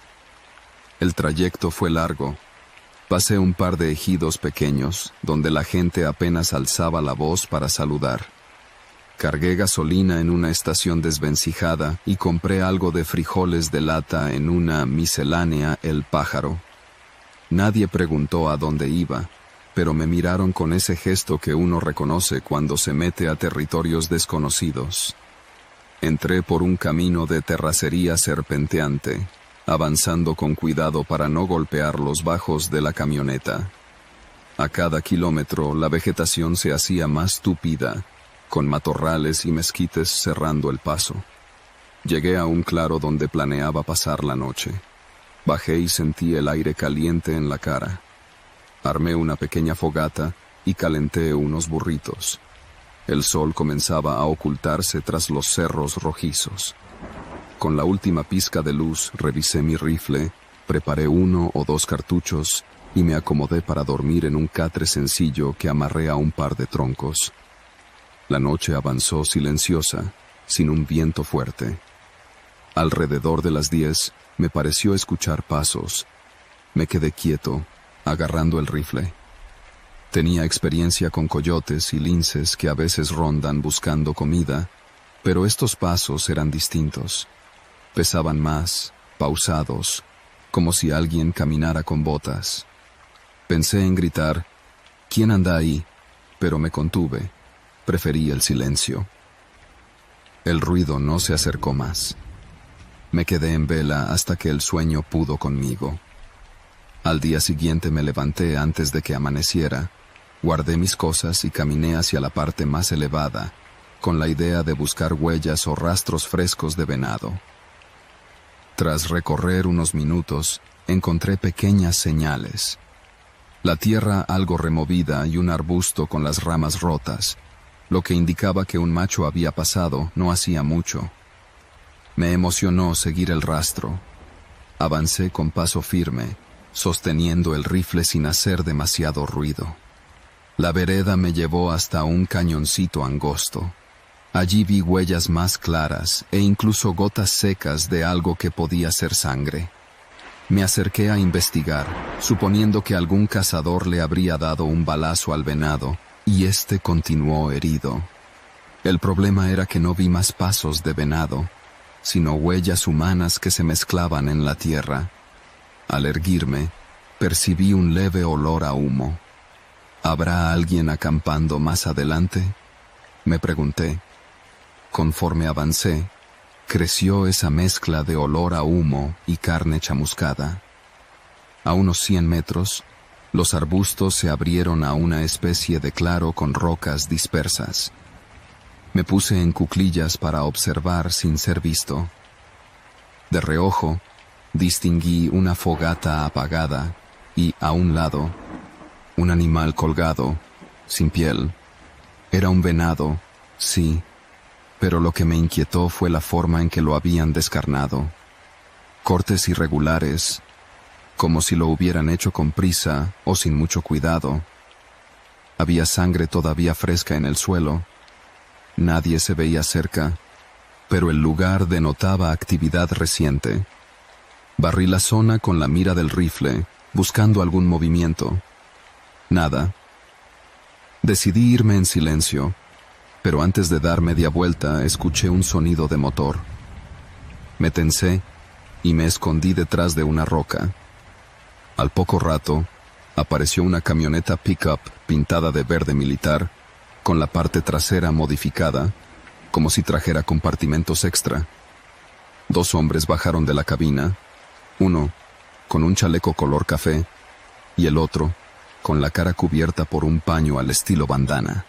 El trayecto fue largo. Pasé un par de ejidos pequeños, donde la gente apenas alzaba la voz para saludar. Cargué gasolina en una estación desvencijada y compré algo de frijoles de lata en una miscelánea El Pájaro. Nadie preguntó a dónde iba, pero me miraron con ese gesto que uno reconoce cuando se mete a territorios desconocidos. Entré por un camino de terracería serpenteante, avanzando con cuidado para no golpear los bajos de la camioneta. A cada kilómetro la vegetación se hacía más tupida, con matorrales y mezquites cerrando el paso. Llegué a un claro donde planeaba pasar la noche. Bajé y sentí el aire caliente en la cara. Armé una pequeña fogata y calenté unos burritos. El sol comenzaba a ocultarse tras los cerros rojizos. Con la última pizca de luz revisé mi rifle, preparé 1 o 2 cartuchos y me acomodé para dormir en un catre sencillo que amarré a un par de troncos. La noche avanzó silenciosa, sin un viento fuerte. Alrededor de las 10 me pareció escuchar pasos. Me quedé quieto, agarrando el rifle. Tenía experiencia con coyotes y linces que a veces rondan buscando comida, pero estos pasos eran distintos. Pesaban más, pausados, como si alguien caminara con botas. Pensé en gritar, ¿quién anda ahí? Pero me contuve. Preferí el silencio. El ruido no se acercó más. Me quedé en vela hasta que el sueño pudo conmigo. Al día siguiente me levanté antes de que amaneciera, guardé mis cosas y caminé hacia la parte más elevada, con la idea de buscar huellas o rastros frescos de venado. Tras recorrer unos minutos, encontré pequeñas señales. La tierra algo removida y un arbusto con las ramas rotas, lo que indicaba que un macho había pasado no hacía mucho. Me emocionó seguir el rastro. Avancé con paso firme, sosteniendo el rifle sin hacer demasiado ruido. La vereda me llevó hasta un cañoncito angosto. Allí vi huellas más claras e incluso gotas secas de algo que podía ser sangre. Me acerqué a investigar, suponiendo que algún cazador le habría dado un balazo al venado, y éste continuó herido. El problema era que no vi más pasos de venado, sino huellas humanas que se mezclaban en la tierra. Al erguirme, percibí un leve olor a humo. ¿Habrá alguien acampando más adelante?, me pregunté. Conforme avancé, creció esa mezcla de olor a humo y carne chamuscada. A unos 100 metros, los arbustos se abrieron a una especie de claro con rocas dispersas. Me puse en cuclillas para observar sin ser visto. De reojo, distinguí una fogata apagada y, a un lado, un animal colgado, sin piel. Era un venado, sí, pero lo que me inquietó fue la forma en que lo habían descarnado. Cortes irregulares, como si lo hubieran hecho con prisa o sin mucho cuidado. Había sangre todavía fresca en el suelo. Nadie se veía cerca, pero el lugar denotaba actividad reciente. Barrí la zona con la mira del rifle, buscando algún movimiento. Nada. Decidí irme en silencio, pero antes de dar media vuelta escuché un sonido de motor. Me tensé y me escondí detrás de una roca. Al poco rato, apareció una camioneta pick-up pintada de verde militar, con la parte trasera modificada, como si trajera compartimentos extra. 2 hombres bajaron de la cabina, uno con un chaleco color café y el otro con la cara cubierta por un paño al estilo bandana.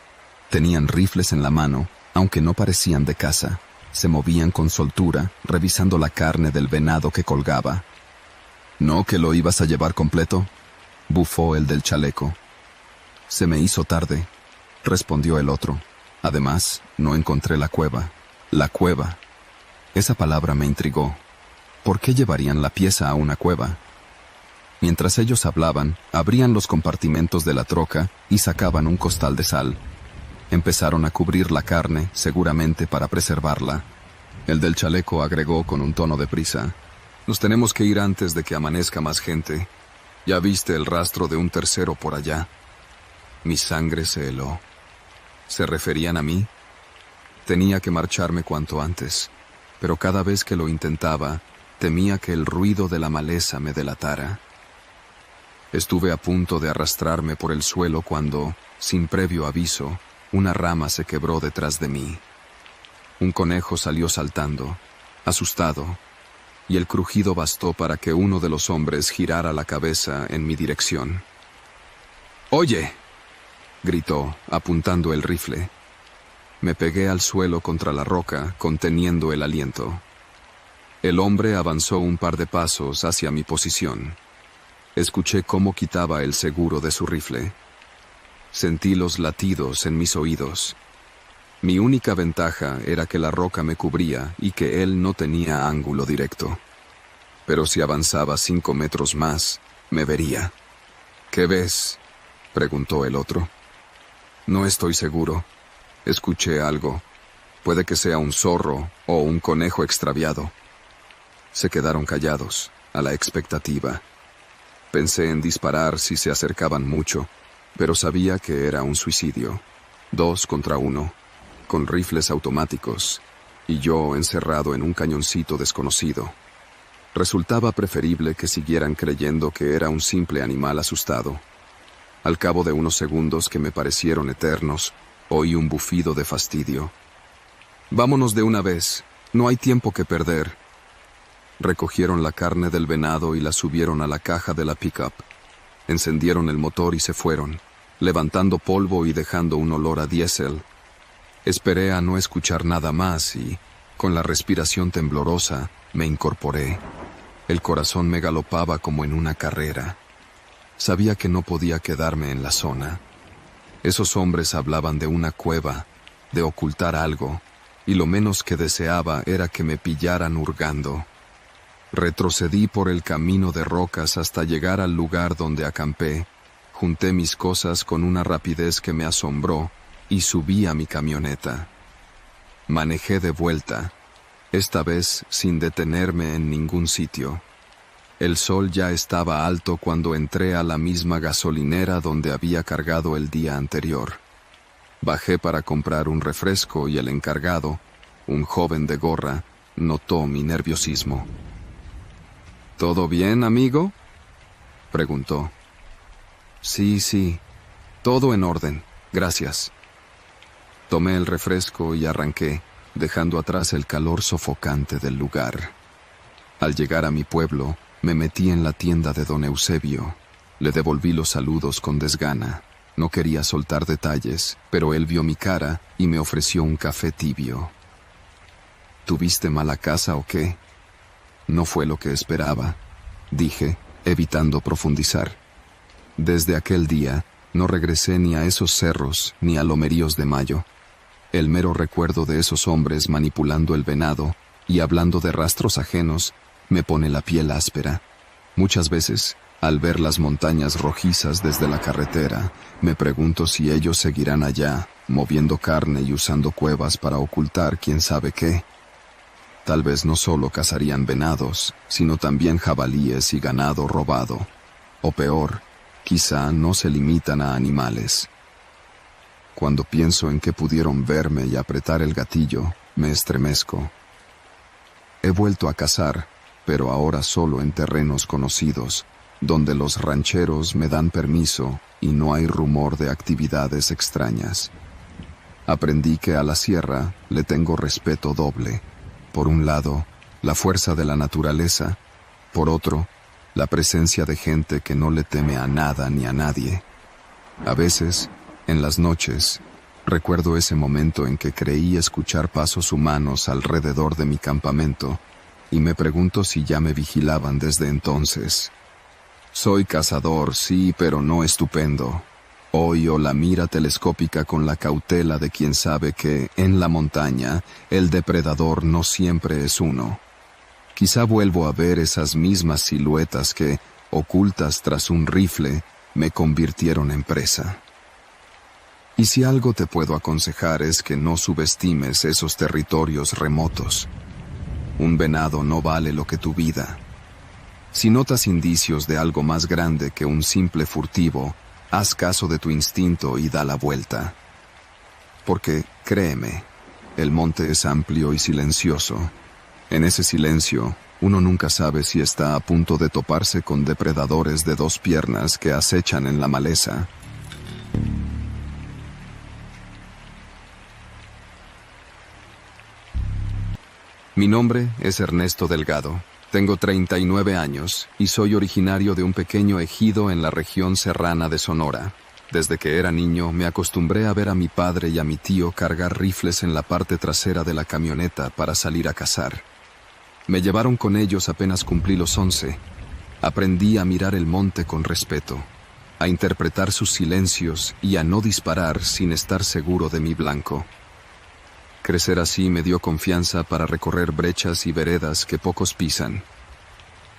Tenían rifles en la mano, aunque no parecían de caza. Se movían con soltura, revisando la carne del venado que colgaba. ¿No que lo ibas a llevar completo?, bufó el del chaleco. Se me hizo tarde, respondió el otro. Además, no encontré la cueva. La cueva. Esa palabra me intrigó. ¿Por qué llevarían la pieza a una cueva? Mientras ellos hablaban, abrían los compartimentos de la troca y sacaban un costal de sal. Empezaron a cubrir la carne, seguramente para preservarla. El del chaleco agregó con un tono de prisa. Nos tenemos que ir antes de que amanezca más gente. ¿Ya viste el rastro de un tercero por allá? Mi sangre se heló. ¿Se referían a mí? Tenía que marcharme cuanto antes, pero cada vez que lo intentaba, temía que el ruido de la maleza me delatara. Estuve a punto de arrastrarme por el suelo cuando, sin previo aviso, una rama se quebró detrás de mí. Un conejo salió saltando, asustado, y el crujido bastó para que uno de los hombres girara la cabeza en mi dirección. «¡Oye!», gritó, apuntando el rifle. Me pegué al suelo contra la roca, conteniendo el aliento. El hombre avanzó un par de pasos hacia mi posición. Escuché cómo quitaba el seguro de su rifle. Sentí los latidos en mis oídos. Mi única ventaja era que la roca me cubría y que él no tenía ángulo directo. Pero si avanzaba 5 metros más, me vería. «¿Qué ves?», preguntó el otro. «No estoy seguro. Escuché algo. Puede que sea un zorro o un conejo extraviado». Se quedaron callados, a la expectativa. Pensé en disparar si se acercaban mucho, pero sabía que era un suicidio. 2 contra 1, con rifles automáticos, y yo encerrado en un cañoncito desconocido. Resultaba preferible que siguieran creyendo que era un simple animal asustado. Al cabo de unos segundos que me parecieron eternos, oí un bufido de fastidio. «Vámonos de una vez, no hay tiempo que perder». Recogieron la carne del venado y la subieron a la caja de la pickup. Encendieron el motor y se fueron, levantando polvo y dejando un olor a diésel. Esperé a no escuchar nada más y, con la respiración temblorosa, me incorporé. El corazón me galopaba como en una carrera. Sabía que no podía quedarme en la zona. Esos hombres hablaban de una cueva, de ocultar algo, y lo menos que deseaba era que me pillaran hurgando. Retrocedí por el camino de rocas hasta llegar al lugar donde acampé, junté mis cosas con una rapidez que me asombró y subí a mi camioneta. Manejé de vuelta, esta vez sin detenerme en ningún sitio. El sol ya estaba alto cuando entré a la misma gasolinera donde había cargado el día anterior. Bajé para comprar un refresco y el encargado, un joven de gorra, notó mi nerviosismo. «¿Todo bien, amigo?», preguntó. Sí, todo en orden, gracias». Tomé el refresco y arranqué, dejando atrás el calor sofocante del lugar. Al llegar a mi pueblo, me metí en la tienda de don Eusebio. Le devolví los saludos con desgana. No quería soltar detalles, pero él vio mi cara y me ofreció un café tibio. «¿Tuviste mala casa o qué?». «No fue lo que esperaba», dije, evitando profundizar. Desde aquel día, no regresé ni a esos cerros ni a Lomeríos de Mayo. El mero recuerdo de esos hombres manipulando el venado y hablando de rastros ajenos me pone la piel áspera. Muchas veces, al ver las montañas rojizas desde la carretera, me pregunto si ellos seguirán allá, moviendo carne y usando cuevas para ocultar quién sabe qué. Tal vez no solo cazarían venados, sino también jabalíes y ganado robado. O peor, quizá no se limitan a animales. Cuando pienso en que pudieron verme y apretar el gatillo, me estremezco. He vuelto a cazar, pero ahora solo en terrenos conocidos, donde los rancheros me dan permiso y no hay rumor de actividades extrañas. Aprendí que a la sierra le tengo respeto doble. Por un lado, la fuerza de la naturaleza, por otro, la presencia de gente que no le teme a nada ni a nadie. A veces, en las noches, recuerdo ese momento en que creí escuchar pasos humanos alrededor de mi campamento y me pregunto si ya me vigilaban desde entonces. Soy cazador, sí, pero no estupendo. Oyo la mira telescópica con la cautela de quien sabe que, en la montaña, el depredador no siempre es uno. Quizá vuelvo a ver esas mismas siluetas que, ocultas tras un rifle, me convirtieron en presa. Y si algo te puedo aconsejar es que no subestimes esos territorios remotos. Un venado no vale lo que tu vida. Si notas indicios de algo más grande que un simple furtivo, haz caso de tu instinto y da la vuelta. Porque, créeme, el monte es amplio y silencioso. En ese silencio, uno nunca sabe si está a punto de toparse con depredadores de 2 piernas que acechan en la maleza. Mi nombre es Ernesto Delgado. Tengo 39 años y soy originario de un pequeño ejido en la región serrana de Sonora. Desde que era niño me acostumbré a ver a mi padre y a mi tío cargar rifles en la parte trasera de la camioneta para salir a cazar. Me llevaron con ellos apenas cumplí los 11. Aprendí a mirar el monte con respeto, a interpretar sus silencios y a no disparar sin estar seguro de mi blanco. Crecer así me dio confianza para recorrer brechas y veredas que pocos pisan.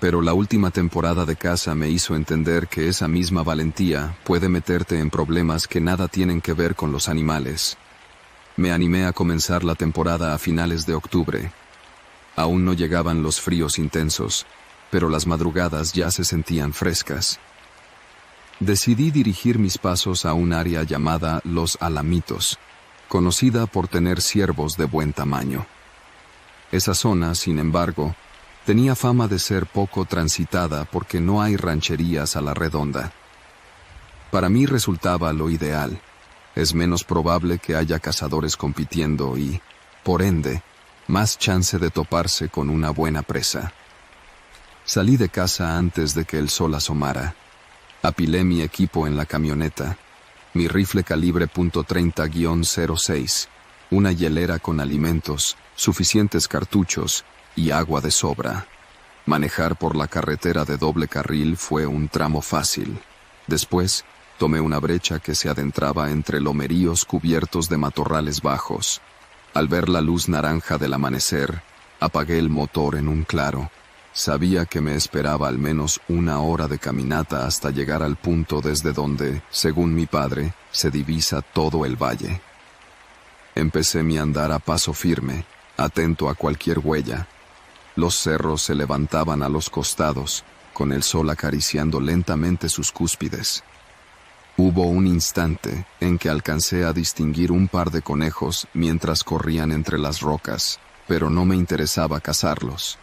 Pero la última temporada de caza me hizo entender que esa misma valentía puede meterte en problemas que nada tienen que ver con los animales. Me animé a comenzar la temporada a finales de octubre. Aún no llegaban los fríos intensos, pero las madrugadas ya se sentían frescas. Decidí dirigir mis pasos a un área llamada Los Alamitos, conocida por tener ciervos de buen tamaño. Esa zona, sin embargo, tenía fama de ser poco transitada porque no hay rancherías a la redonda. Para mí resultaba lo ideal. Es menos probable que haya cazadores compitiendo y, por ende, más chance de toparse con una buena presa. Salí de casa antes de que el sol asomara. Apilé mi equipo en la camioneta, mi rifle calibre .30-06, una hielera con alimentos, suficientes cartuchos y agua de sobra. Manejar por la carretera de doble carril fue un tramo fácil. Después, tomé una brecha que se adentraba entre lomeríos cubiertos de matorrales bajos. Al ver la luz naranja del amanecer, apagué el motor en un claro. Sabía que me esperaba al menos una hora de caminata hasta llegar al punto desde donde, según mi padre, se divisa todo el valle. Empecé mi andar a paso firme, atento a cualquier huella. Los cerros se levantaban a los costados, con el sol acariciando lentamente sus cúspides. Hubo un instante en que alcancé a distinguir un par de conejos mientras corrían entre las rocas, pero no me interesaba cazarlos.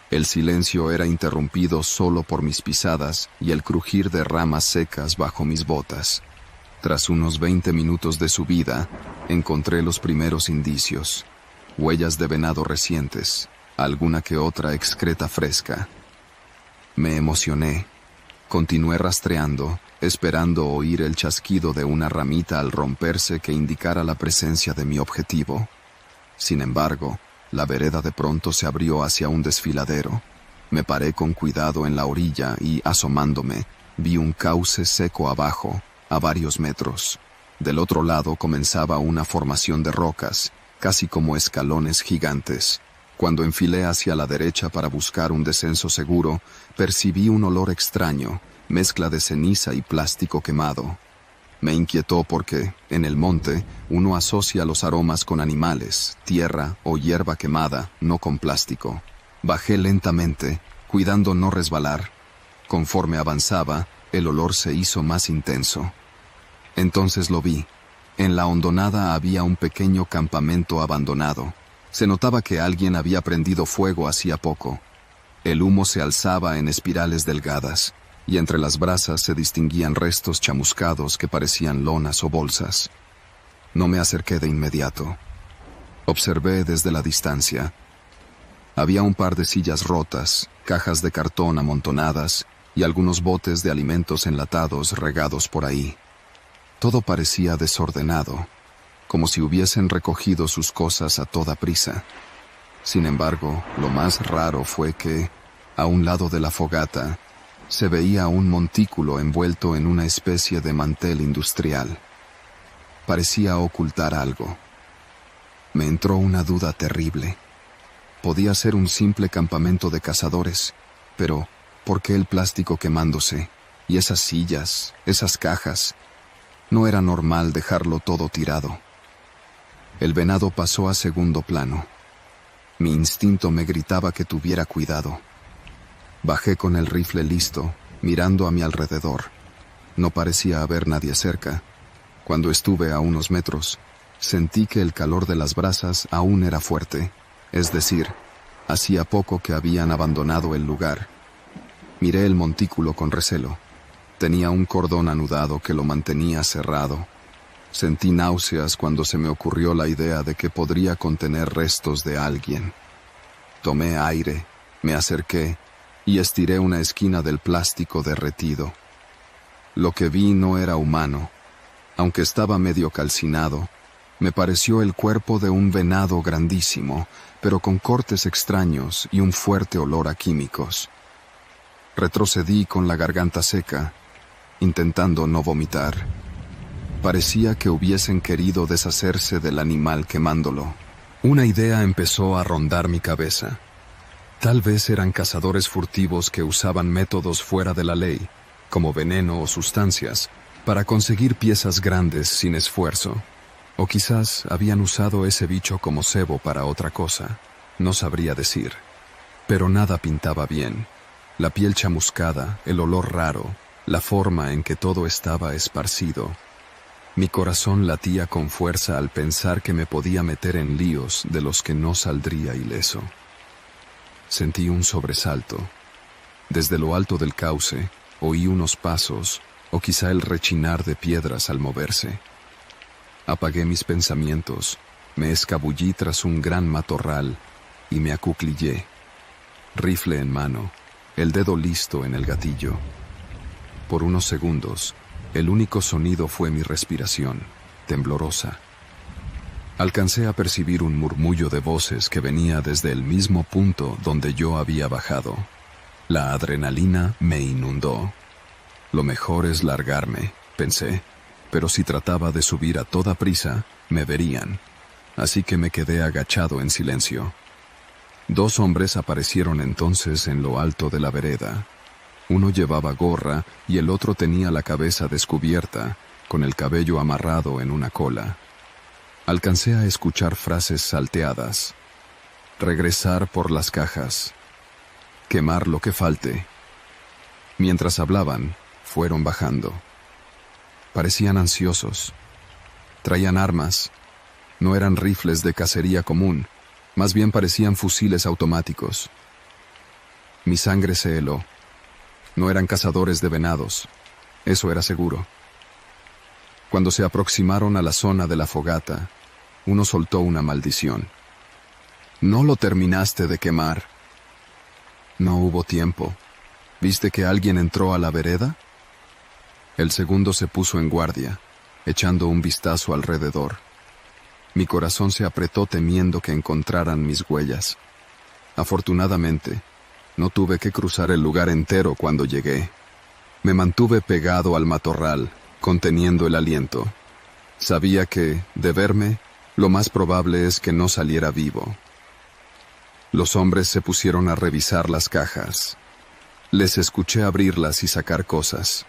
El silencio era interrumpido solo por mis pisadas y el crujir de ramas secas bajo mis botas. Tras unos 20 minutos de subida, encontré los primeros indicios. Huellas de venado recientes, alguna que otra excreta fresca. Me emocioné. Continué rastreando, esperando oír el chasquido de una ramita al romperse que indicara la presencia de mi objetivo. Sin embargo, la vereda de pronto se abrió hacia un desfiladero. Me paré con cuidado en la orilla y, asomándome, vi un cauce seco abajo, a varios metros. Del otro lado comenzaba una formación de rocas, casi como escalones gigantes. Cuando enfilé hacia la derecha para buscar un descenso seguro, percibí un olor extraño, mezcla de ceniza y plástico quemado. Me inquietó porque, en el monte, uno asocia los aromas con animales, tierra o hierba quemada, no con plástico. Bajé lentamente, cuidando no resbalar. Conforme avanzaba, el olor se hizo más intenso. Entonces lo vi. En la hondonada había un pequeño campamento abandonado. Se notaba que alguien había prendido fuego hacía poco. El humo se alzaba en espirales delgadas, y entre las brasas se distinguían restos chamuscados que parecían lonas o bolsas. No me acerqué de inmediato. Observé desde la distancia. Había un par de sillas rotas, cajas de cartón amontonadas y algunos botes de alimentos enlatados regados por ahí. Todo parecía desordenado, como si hubiesen recogido sus cosas a toda prisa. Sin embargo, lo más raro fue que, a un lado de la fogata, se veía un montículo envuelto en una especie de mantel industrial. Parecía ocultar algo. Me entró una duda terrible. Podía ser un simple campamento de cazadores, pero ¿por qué el plástico quemándose? Y esas sillas, esas cajas. No era normal dejarlo todo tirado. El venado pasó a segundo plano. Mi instinto me gritaba que tuviera cuidado. Bajé con el rifle listo, mirando a mi alrededor. No parecía haber nadie cerca. Cuando estuve a unos metros, sentí que el calor de las brasas aún era fuerte, es decir, hacía poco que habían abandonado el lugar. Miré el montículo con recelo. Tenía un cordón anudado que lo mantenía cerrado. Sentí náuseas cuando se me ocurrió la idea de que podría contener restos de alguien. Tomé aire, me acerqué y estiré una esquina del plástico derretido. Lo que vi no era humano. Aunque estaba medio calcinado, me pareció el cuerpo de un venado grandísimo, pero con cortes extraños y un fuerte olor a químicos. Retrocedí con la garganta seca, intentando no vomitar. Parecía que hubiesen querido deshacerse del animal quemándolo. Una idea empezó a rondar mi cabeza. Tal vez eran cazadores furtivos que usaban métodos fuera de la ley, como veneno o sustancias, para conseguir piezas grandes sin esfuerzo. O quizás habían usado ese bicho como cebo para otra cosa. No sabría decir. Pero nada pintaba bien. La piel chamuscada, el olor raro, la forma en que todo estaba esparcido. Mi corazón latía con fuerza al pensar que me podía meter en líos de los que no saldría ileso. Sentí un sobresalto. Desde lo alto del cauce, oí unos pasos, o quizá el rechinar de piedras al moverse. Apagué mis pensamientos, me escabullí tras un gran matorral y me acuclillé, rifle en mano, el dedo listo en el gatillo. Por unos segundos, el único sonido fue mi respiración, temblorosa. Alcancé a percibir un murmullo de voces que venía desde el mismo punto donde yo había bajado. La adrenalina me inundó. Lo mejor es largarme, pensé, pero si trataba de subir a toda prisa, me verían. Así que me quedé agachado en silencio. 2 hombres aparecieron entonces en lo alto de la vereda. Uno llevaba gorra y el otro tenía la cabeza descubierta, con el cabello amarrado en una cola. Alcancé a escuchar frases salteadas. Regresar por las cajas. Quemar lo que falte. Mientras hablaban, fueron bajando. Parecían ansiosos. Traían armas. No eran rifles de cacería común, más bien parecían fusiles automáticos. Mi sangre se heló. No eran cazadores de venados, eso era seguro. Cuando se aproximaron a la zona de la fogata, uno soltó una maldición. «¿No lo terminaste de quemar?» «No hubo tiempo. ¿Viste que alguien entró a la vereda?» El segundo se puso en guardia, echando un vistazo alrededor. Mi corazón se apretó temiendo que encontraran mis huellas. Afortunadamente, no tuve que cruzar el lugar entero cuando llegué. Me mantuve pegado al matorral, conteniendo el aliento. Sabía que, de verme, lo más probable es que no saliera vivo. Los hombres se pusieron a revisar las cajas. Les escuché abrirlas y sacar cosas.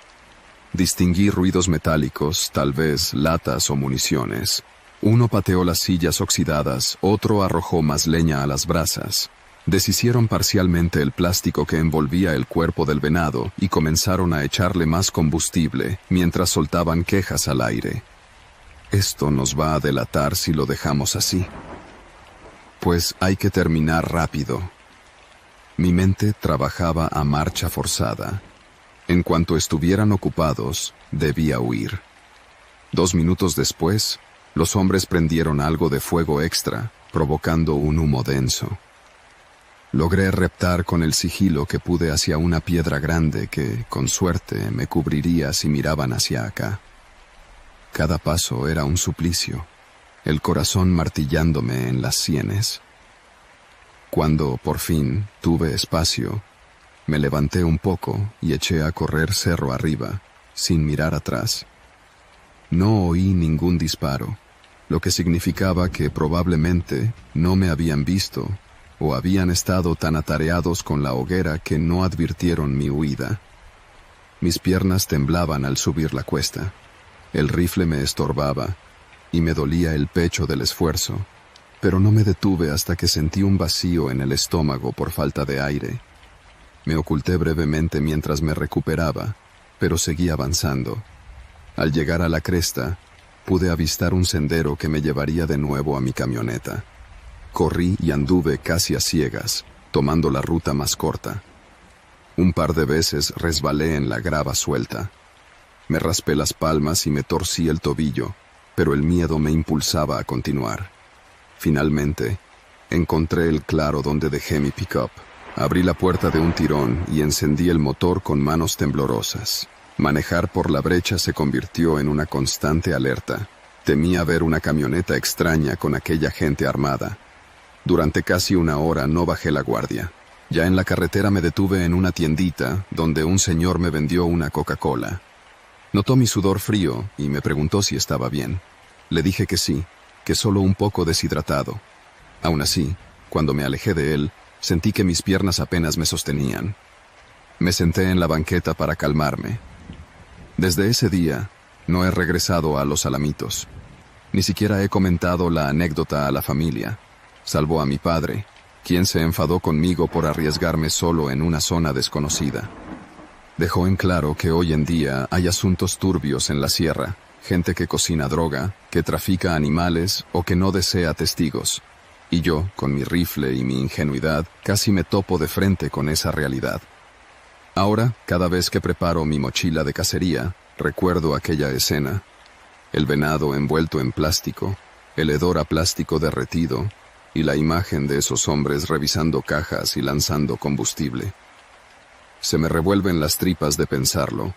Distinguí ruidos metálicos, tal vez latas o municiones. Uno pateó las sillas oxidadas, otro arrojó más leña a las brasas. Deshicieron parcialmente el plástico que envolvía el cuerpo del venado y comenzaron a echarle más combustible mientras soltaban quejas al aire. Esto nos va a delatar si lo dejamos así. Pues hay que terminar rápido. Mi mente trabajaba a marcha forzada. En cuanto estuvieran ocupados, debía huir. 2 minutos después, los hombres prendieron algo de fuego extra, provocando un humo denso. Logré reptar con el sigilo que pude hacia una piedra grande que, con suerte, me cubriría si miraban hacia acá. Cada paso era un suplicio, el corazón martillándome en las sienes. Cuando, por fin, tuve espacio, me levanté un poco y eché a correr cerro arriba, sin mirar atrás. No oí ningún disparo, lo que significaba que probablemente no me habían visto o habían estado tan atareados con la hoguera que no advirtieron mi huida. Mis piernas temblaban al subir la cuesta. El rifle me estorbaba y me dolía el pecho del esfuerzo, pero no me detuve hasta que sentí un vacío en el estómago por falta de aire. Me oculté brevemente mientras me recuperaba, pero seguí avanzando. Al llegar a la cresta, pude avistar un sendero que me llevaría de nuevo a mi camioneta. Corrí y anduve casi a ciegas, tomando la ruta más corta. Un par de veces resbalé en la grava suelta. Me raspé las palmas y me torcí el tobillo, pero el miedo me impulsaba a continuar. Finalmente, encontré el claro donde dejé mi pick-up. Abrí la puerta de un tirón y encendí el motor con manos temblorosas. Manejar por la brecha se convirtió en una constante alerta. Temía ver una camioneta extraña con aquella gente armada. Durante casi 1 hora no bajé la guardia. Ya en la carretera me detuve en una tiendita donde un señor me vendió una Coca-Cola. Notó mi sudor frío y me preguntó si estaba bien. Le dije que sí, que solo un poco deshidratado. Aún así, cuando me alejé de él, sentí que mis piernas apenas me sostenían. Me senté en la banqueta para calmarme. Desde ese día, no he regresado a Los Alamitos. Ni siquiera he comentado la anécdota a la familia, salvo a mi padre, quien se enfadó conmigo por arriesgarme solo en una zona desconocida. Dejó en claro que hoy en día hay asuntos turbios en la sierra, gente que cocina droga, que trafica animales o que no desea testigos. Y yo, con mi rifle y mi ingenuidad, casi me topo de frente con esa realidad. Ahora, cada vez que preparo mi mochila de cacería, recuerdo aquella escena. El venado envuelto en plástico, el hedor a plástico derretido, y la imagen de esos hombres revisando cajas y lanzando combustible. Se me revuelven las tripas de pensarlo.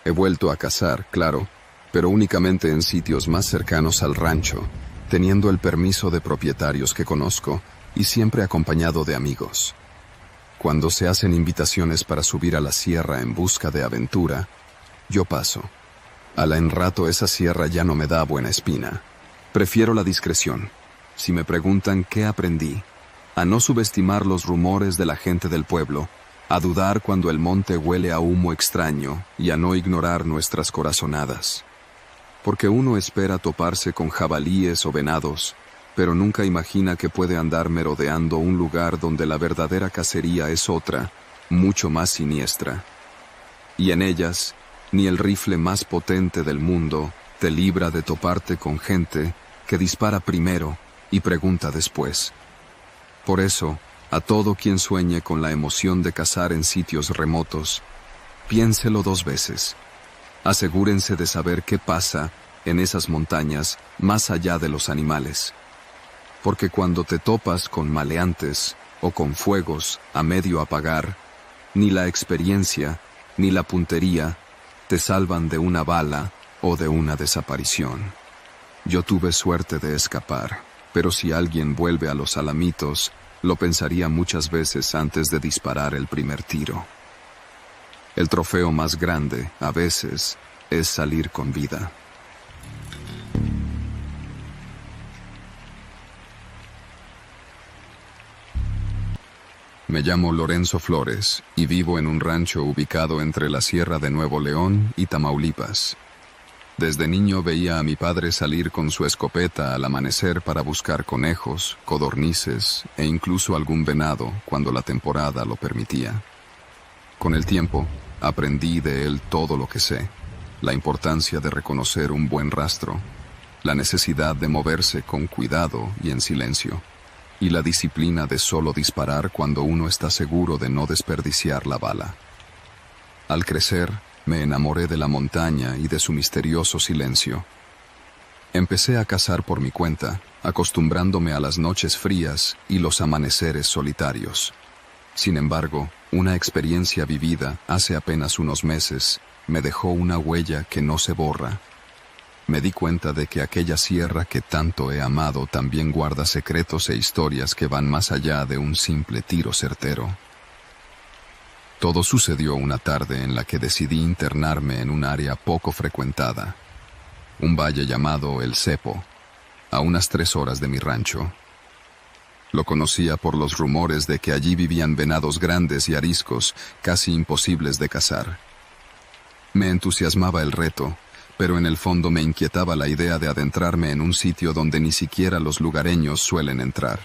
He vuelto a cazar, claro, pero únicamente en sitios más cercanos al rancho, teniendo el permiso de propietarios que conozco y siempre acompañado de amigos. Cuando se hacen invitaciones para subir a la sierra en busca de aventura, yo paso. A la en rato esa sierra ya no me da buena espina. Prefiero la discreción. Si me preguntan qué aprendí, a no subestimar los rumores de la gente del pueblo, a dudar cuando el monte huele a humo extraño y a no ignorar nuestras corazonadas. Porque uno espera toparse con jabalíes o venados, pero nunca imagina que puede andar merodeando un lugar donde la verdadera cacería es otra, mucho más siniestra. Y en ellas, ni el rifle más potente del mundo te libra de toparte con gente que dispara primero y pregunta después. Por eso, a todo quien sueñe con la emoción de cazar en sitios remotos, piénselo 2 veces. Asegúrense de saber qué pasa en esas montañas más allá de los animales. Porque cuando te topas con maleantes o con fuegos a medio apagar, ni la experiencia ni la puntería te salvan de una bala o de una desaparición. Yo tuve suerte de escapar, pero si alguien vuelve a los Alamitos, lo pensaría muchas veces antes de disparar el primer tiro. El trofeo más grande, a veces, es salir con vida. Me llamo Lorenzo Flores y vivo en un rancho ubicado entre la Sierra de Nuevo León y Tamaulipas. Desde niño veía a mi padre salir con su escopeta al amanecer para buscar conejos, codornices e incluso algún venado cuando la temporada lo permitía. Con el tiempo, aprendí de él todo lo que sé: la importancia de reconocer un buen rastro, la necesidad de moverse con cuidado y en silencio, y la disciplina de solo disparar cuando uno está seguro de no desperdiciar la bala. Al crecer, me enamoré de la montaña y de su misterioso silencio. Empecé a cazar por mi cuenta, acostumbrándome a las noches frías y los amaneceres solitarios. Sin embargo, una experiencia vivida hace apenas unos meses me dejó una huella que no se borra. Me di cuenta de que aquella sierra que tanto he amado también guarda secretos e historias que van más allá de un simple tiro certero. Todo sucedió una tarde en la que decidí internarme en un área poco frecuentada, un valle llamado El Cepo, a unas 3 horas de mi rancho. Lo conocía por los rumores de que allí vivían venados grandes y ariscos, casi imposibles de cazar. Me entusiasmaba el reto, pero en el fondo me inquietaba la idea de adentrarme en un sitio donde ni siquiera los lugareños suelen entrar.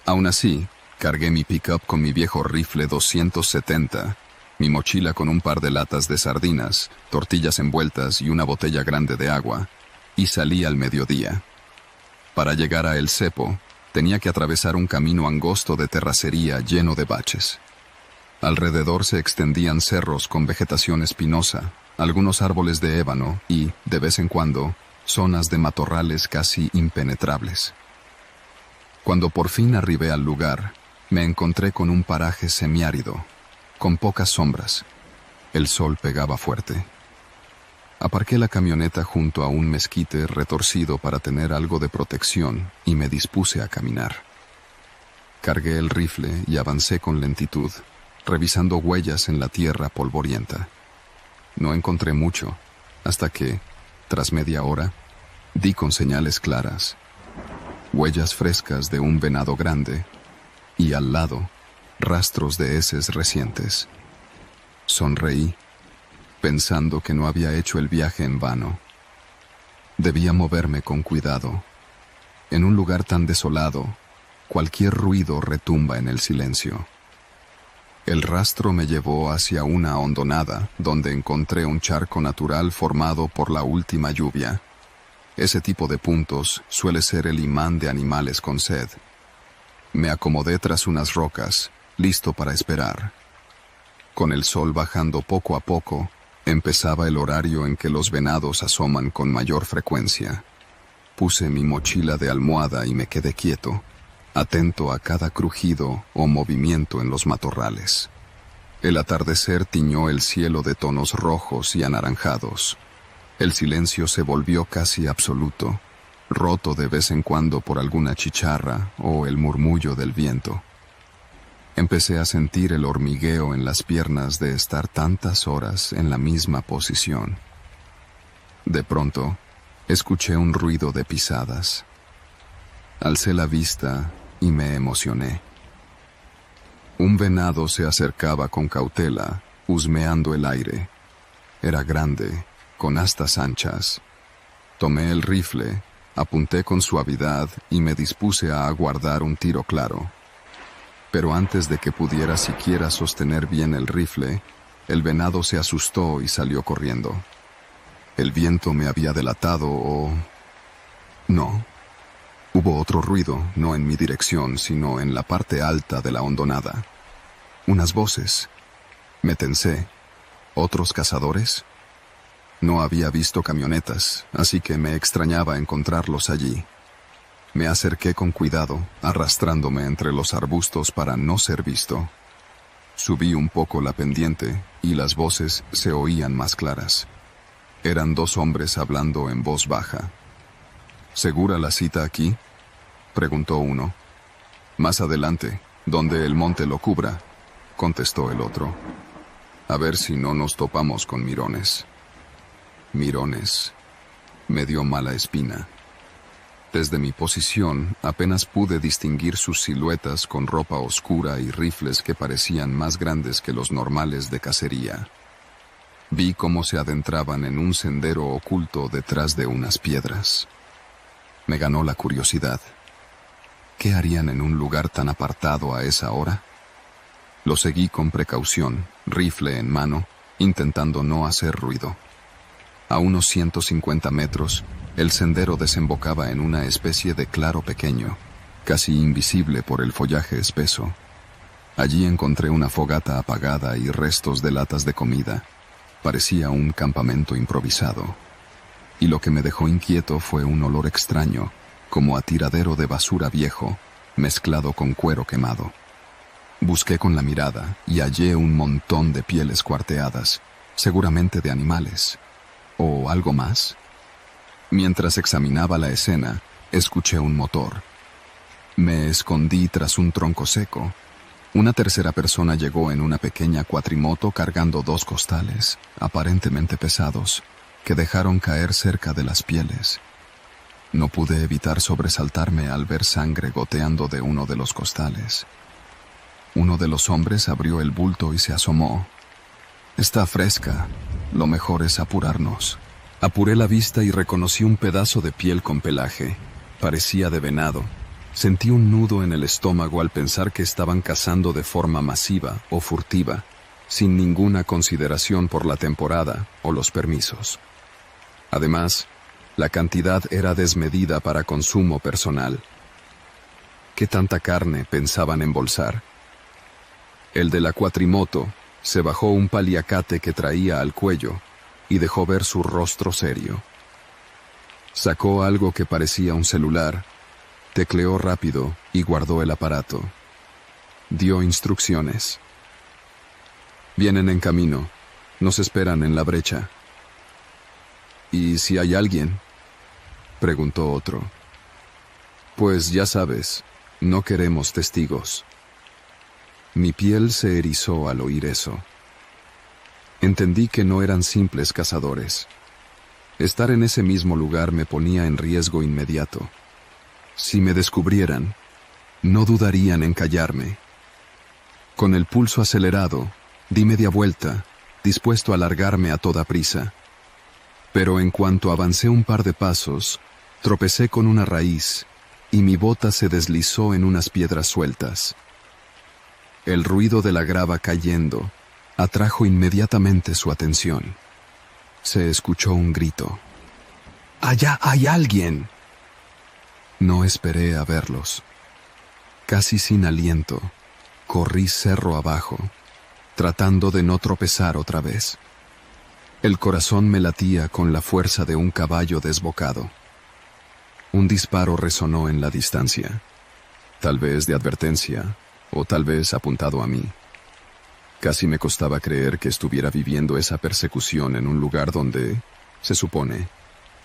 Aún así, cargué mi pickup con mi viejo rifle 270, mi mochila con un par de latas de sardinas, tortillas envueltas y una botella grande de agua, y salí al mediodía. Para llegar a El Cepo, tenía que atravesar un camino angosto de terracería lleno de baches. Alrededor se extendían cerros con vegetación espinosa, algunos árboles de ébano y, de vez en cuando, zonas de matorrales casi impenetrables. Cuando por fin arribé al lugar, me encontré con un paraje semiárido, con pocas sombras. El sol pegaba fuerte. Aparqué la camioneta junto a un mezquite retorcido para tener algo de protección y me dispuse a caminar. Cargué el rifle y avancé con lentitud, revisando huellas en la tierra polvorienta. No encontré mucho, hasta que, tras media hora, di con señales claras. Huellas frescas de un venado grande, y al lado, rastros de heces recientes. Sonreí, pensando que no había hecho el viaje en vano. Debía moverme con cuidado. En un lugar tan desolado, cualquier ruido retumba en el silencio. El rastro me llevó hacia una hondonada, donde encontré un charco natural formado por la última lluvia. Ese tipo de puntos suele ser el imán de animales con sed. Me acomodé tras unas rocas, listo para esperar. Con el sol bajando poco a poco, empezaba el horario en que los venados asoman con mayor frecuencia. Puse mi mochila de almohada y me quedé quieto, atento a cada crujido o movimiento en los matorrales. El atardecer tiñó el cielo de tonos rojos y anaranjados. El silencio se volvió casi absoluto, roto de vez en cuando por alguna chicharra o el murmullo del viento. Empecé a sentir el hormigueo en las piernas de estar tantas horas en la misma posición. De pronto, escuché un ruido de pisadas. Alcé la vista y me emocioné. Un venado se acercaba con cautela, husmeando el aire. Era grande, con astas anchas. Tomé el rifle, apunté con suavidad y me dispuse a aguardar un tiro claro. Pero antes de que pudiera siquiera sostener bien el rifle, el venado se asustó y salió corriendo. ¿El viento me había delatado o...? No. Hubo otro ruido, no en mi dirección, sino en la parte alta de la hondonada. Unas voces. Me tensé. ¿Otros cazadores? No había visto camionetas, así que me extrañaba encontrarlos allí. Me acerqué con cuidado, arrastrándome entre los arbustos para no ser visto. Subí un poco la pendiente y las voces se oían más claras. Eran dos hombres hablando en voz baja. ¿Segura la cita aquí?, preguntó uno. Más adelante, donde el monte lo cubra, contestó el otro. A ver si no nos topamos con mirones. Mirones. Me dio mala espina. Desde mi posición apenas pude distinguir sus siluetas con ropa oscura y rifles que parecían más grandes que los normales de cacería. Vi cómo se adentraban en un sendero oculto detrás de unas piedras. Me ganó la curiosidad. ¿Qué harían en un lugar tan apartado a esa hora? Lo seguí con precaución, rifle en mano, intentando no hacer ruido. A unos 150 metros, el sendero desembocaba en una especie de claro pequeño, casi invisible por el follaje espeso. Allí encontré una fogata apagada y restos de latas de comida. Parecía un campamento improvisado. Y lo que me dejó inquieto fue un olor extraño, como a tiradero de basura viejo, mezclado con cuero quemado. Busqué con la mirada y hallé un montón de pieles cuarteadas, seguramente de animales. ¿O algo más? Mientras examinaba la escena, escuché un motor. Me escondí tras un tronco seco. Una tercera persona llegó en una pequeña cuatrimoto cargando dos costales, aparentemente pesados, que dejaron caer cerca de las pieles. No pude evitar sobresaltarme al ver sangre goteando de uno de los costales. Uno de los hombres abrió el bulto y se asomó. «Está fresca. Lo mejor es apurarnos». Apuré la vista y reconocí un pedazo de piel con pelaje. Parecía de venado. Sentí un nudo en el estómago al pensar que estaban cazando de forma masiva o furtiva, sin ninguna consideración por la temporada o los permisos. Además, la cantidad era desmedida para consumo personal. ¿Qué tanta carne pensaban embolsar? El de la cuatrimoto se bajó un paliacate que traía al cuello y dejó ver su rostro serio. Sacó algo que parecía un celular, tecleó rápido y guardó el aparato. Dio instrucciones. «Vienen en camino. Nos esperan en la brecha». «¿Y si hay alguien?», preguntó otro. «Pues ya sabes, no queremos testigos». Mi piel se erizó al oír eso. Entendí que no eran simples cazadores. Estar en ese mismo lugar me ponía en riesgo inmediato. Si me descubrieran, no dudarían en callarme. Con el pulso acelerado, di media vuelta, dispuesto a largarme a toda prisa. Pero en cuanto avancé un par de pasos, tropecé con una raíz y mi bota se deslizó en unas piedras sueltas. El ruido de la grava cayendo atrajo inmediatamente su atención. Se escuchó un grito. ¡Allá hay alguien! No esperé a verlos. Casi sin aliento, corrí cerro abajo, tratando de no tropezar otra vez. El corazón me latía con la fuerza de un caballo desbocado. Un disparo resonó en la distancia, tal vez de advertencia, o tal vez apuntado a mí. Casi me costaba creer que estuviera viviendo esa persecución en un lugar donde, se supone,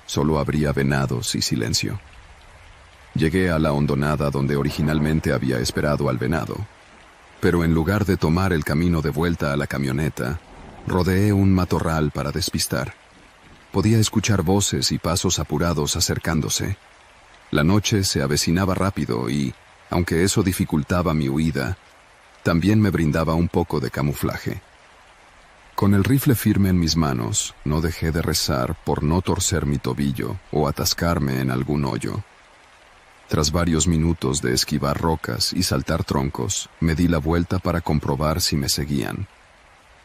solo habría venados y silencio. Llegué a la hondonada donde originalmente había esperado al venado, pero en lugar de tomar el camino de vuelta a la camioneta, rodeé un matorral para despistar. Podía escuchar voces y pasos apurados acercándose. La noche se avecinaba rápido y, aunque eso dificultaba mi huida, también me brindaba un poco de camuflaje. Con el rifle firme en mis manos, no dejé de rezar por no torcer mi tobillo o atascarme en algún hoyo. Tras varios minutos de esquivar rocas y saltar troncos, me di la vuelta para comprobar si me seguían.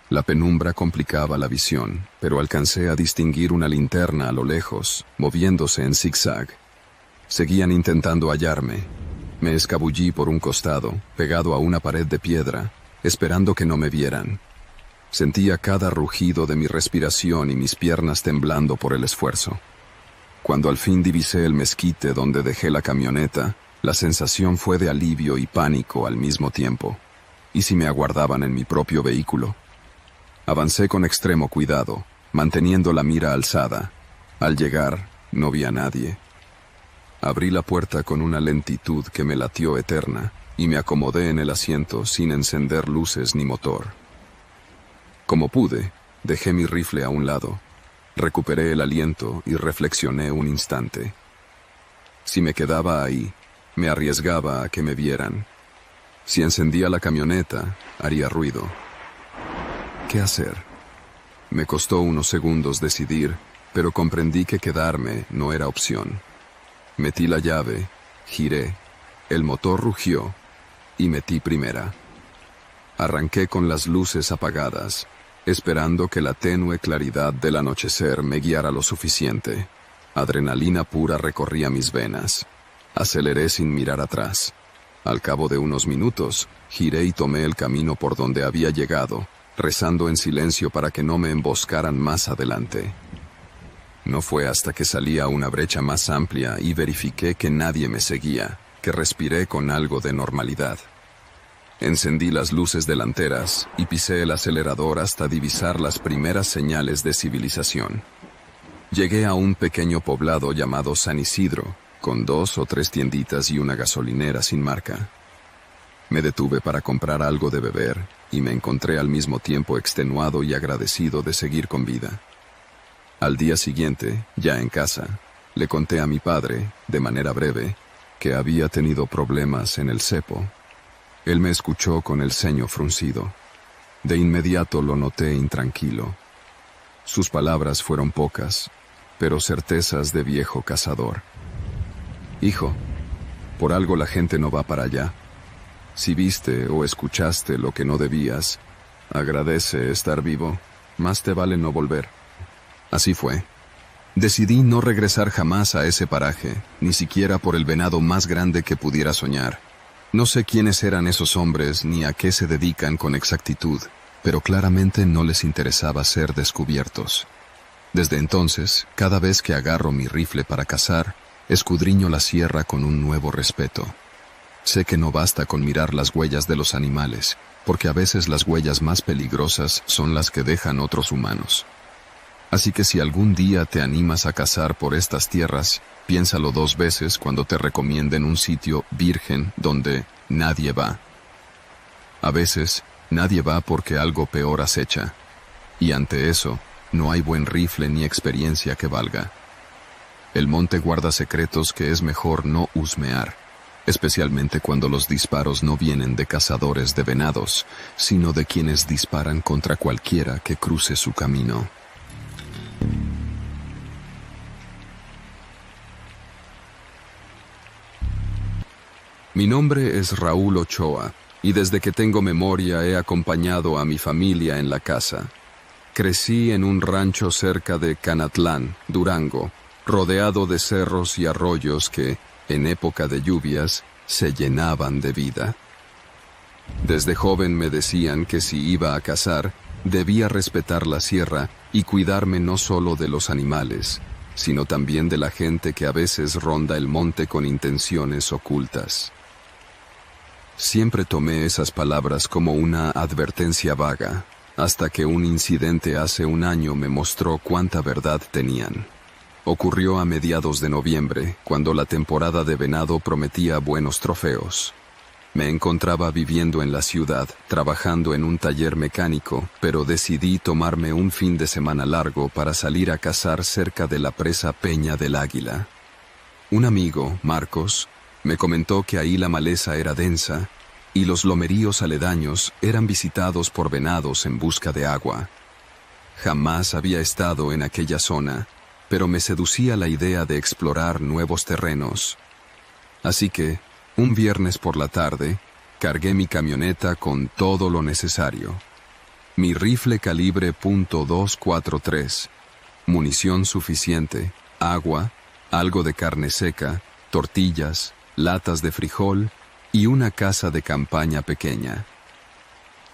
La penumbra complicaba la visión, pero alcancé a distinguir una linterna a lo lejos, moviéndose en zigzag. Seguían intentando hallarme. Me escabullí por un costado, pegado a una pared de piedra, esperando que no me vieran. Sentía cada rugido de mi respiración y mis piernas temblando por el esfuerzo. Cuando al fin divisé el mezquite donde dejé la camioneta, la sensación fue de alivio y pánico al mismo tiempo. ¿Y si me aguardaban en mi propio vehículo? Avancé con extremo cuidado, manteniendo la mira alzada. Al llegar, no vi a nadie. Abrí la puerta con una lentitud que me latió eterna y me acomodé en el asiento sin encender luces ni motor. Como pude, dejé mi rifle a un lado. Recuperé el aliento y reflexioné un instante. Si me quedaba ahí, me arriesgaba a que me vieran. Si encendía la camioneta, haría ruido. ¿Qué hacer? Me costó unos segundos decidir, pero comprendí que quedarme no era opción. Metí la llave, giré, el motor rugió y metí primera. Arranqué con las luces apagadas, esperando que la tenue claridad del anochecer me guiara lo suficiente. Adrenalina pura recorría mis venas. Aceleré sin mirar atrás. Al cabo de unos minutos, giré y tomé el camino por donde había llegado, rezando en silencio para que no me emboscaran más adelante. No fue hasta que salí a una brecha más amplia y verifiqué que nadie me seguía, que respiré con algo de normalidad. Encendí las luces delanteras y pisé el acelerador hasta divisar las primeras señales de civilización. Llegué a un pequeño poblado llamado San Isidro, con 2 o 3 tienditas y una gasolinera sin marca. Me detuve para comprar algo de beber y me encontré al mismo tiempo extenuado y agradecido de seguir con vida. Al día siguiente, ya en casa, le conté a mi padre, de manera breve, que había tenido problemas en el cepo. Él me escuchó con el ceño fruncido. De inmediato lo noté intranquilo. Sus palabras fueron pocas, pero certezas de viejo cazador. Hijo, por algo la gente no va para allá. Si viste o escuchaste lo que no debías, agradece estar vivo, más te vale no volver. Así fue. Decidí no regresar jamás a ese paraje, ni siquiera por el venado más grande que pudiera soñar. No sé quiénes eran esos hombres ni a qué se dedican con exactitud, pero claramente no les interesaba ser descubiertos. Desde entonces, cada vez que agarro mi rifle para cazar, escudriño la sierra con un nuevo respeto. Sé que no basta con mirar las huellas de los animales, porque a veces las huellas más peligrosas son las que dejan otros humanos. Así que si algún día te animas a cazar por estas tierras, piénsalo 2 veces cuando te recomienden un sitio virgen donde nadie va. A veces, nadie va porque algo peor acecha, y ante eso, no hay buen rifle ni experiencia que valga. El monte guarda secretos que es mejor no husmear, especialmente cuando los disparos no vienen de cazadores de venados, sino de quienes disparan contra cualquiera que cruce su camino. Mi nombre es Raúl Ochoa, y desde que tengo memoria he acompañado a mi familia en la caza. Crecí en un rancho cerca de Canatlán, Durango, rodeado de cerros y arroyos que, en época de lluvias, se llenaban de vida. Desde joven me decían que si iba a cazar, debía respetar la sierra y cuidarme no solo de los animales, sino también de la gente que a veces ronda el monte con intenciones ocultas. Siempre tomé esas palabras como una advertencia vaga, hasta que un incidente hace un año me mostró cuánta verdad tenían. Ocurrió a mediados de noviembre, cuando la temporada de venado prometía buenos trofeos. Me encontraba viviendo en la ciudad, trabajando en un taller mecánico, pero decidí tomarme un fin de semana largo para salir a cazar cerca de la presa Peña del Águila. Un amigo, Marcos, me comentó que ahí la maleza era densa y los lomeríos aledaños eran visitados por venados en busca de agua. Jamás había estado en aquella zona, pero me seducía la idea de explorar nuevos terrenos. Así que, un viernes por la tarde, cargué mi camioneta con todo lo necesario. Mi rifle calibre .243, munición suficiente, agua, algo de carne seca, tortillas, latas de frijol y una casa de campaña pequeña.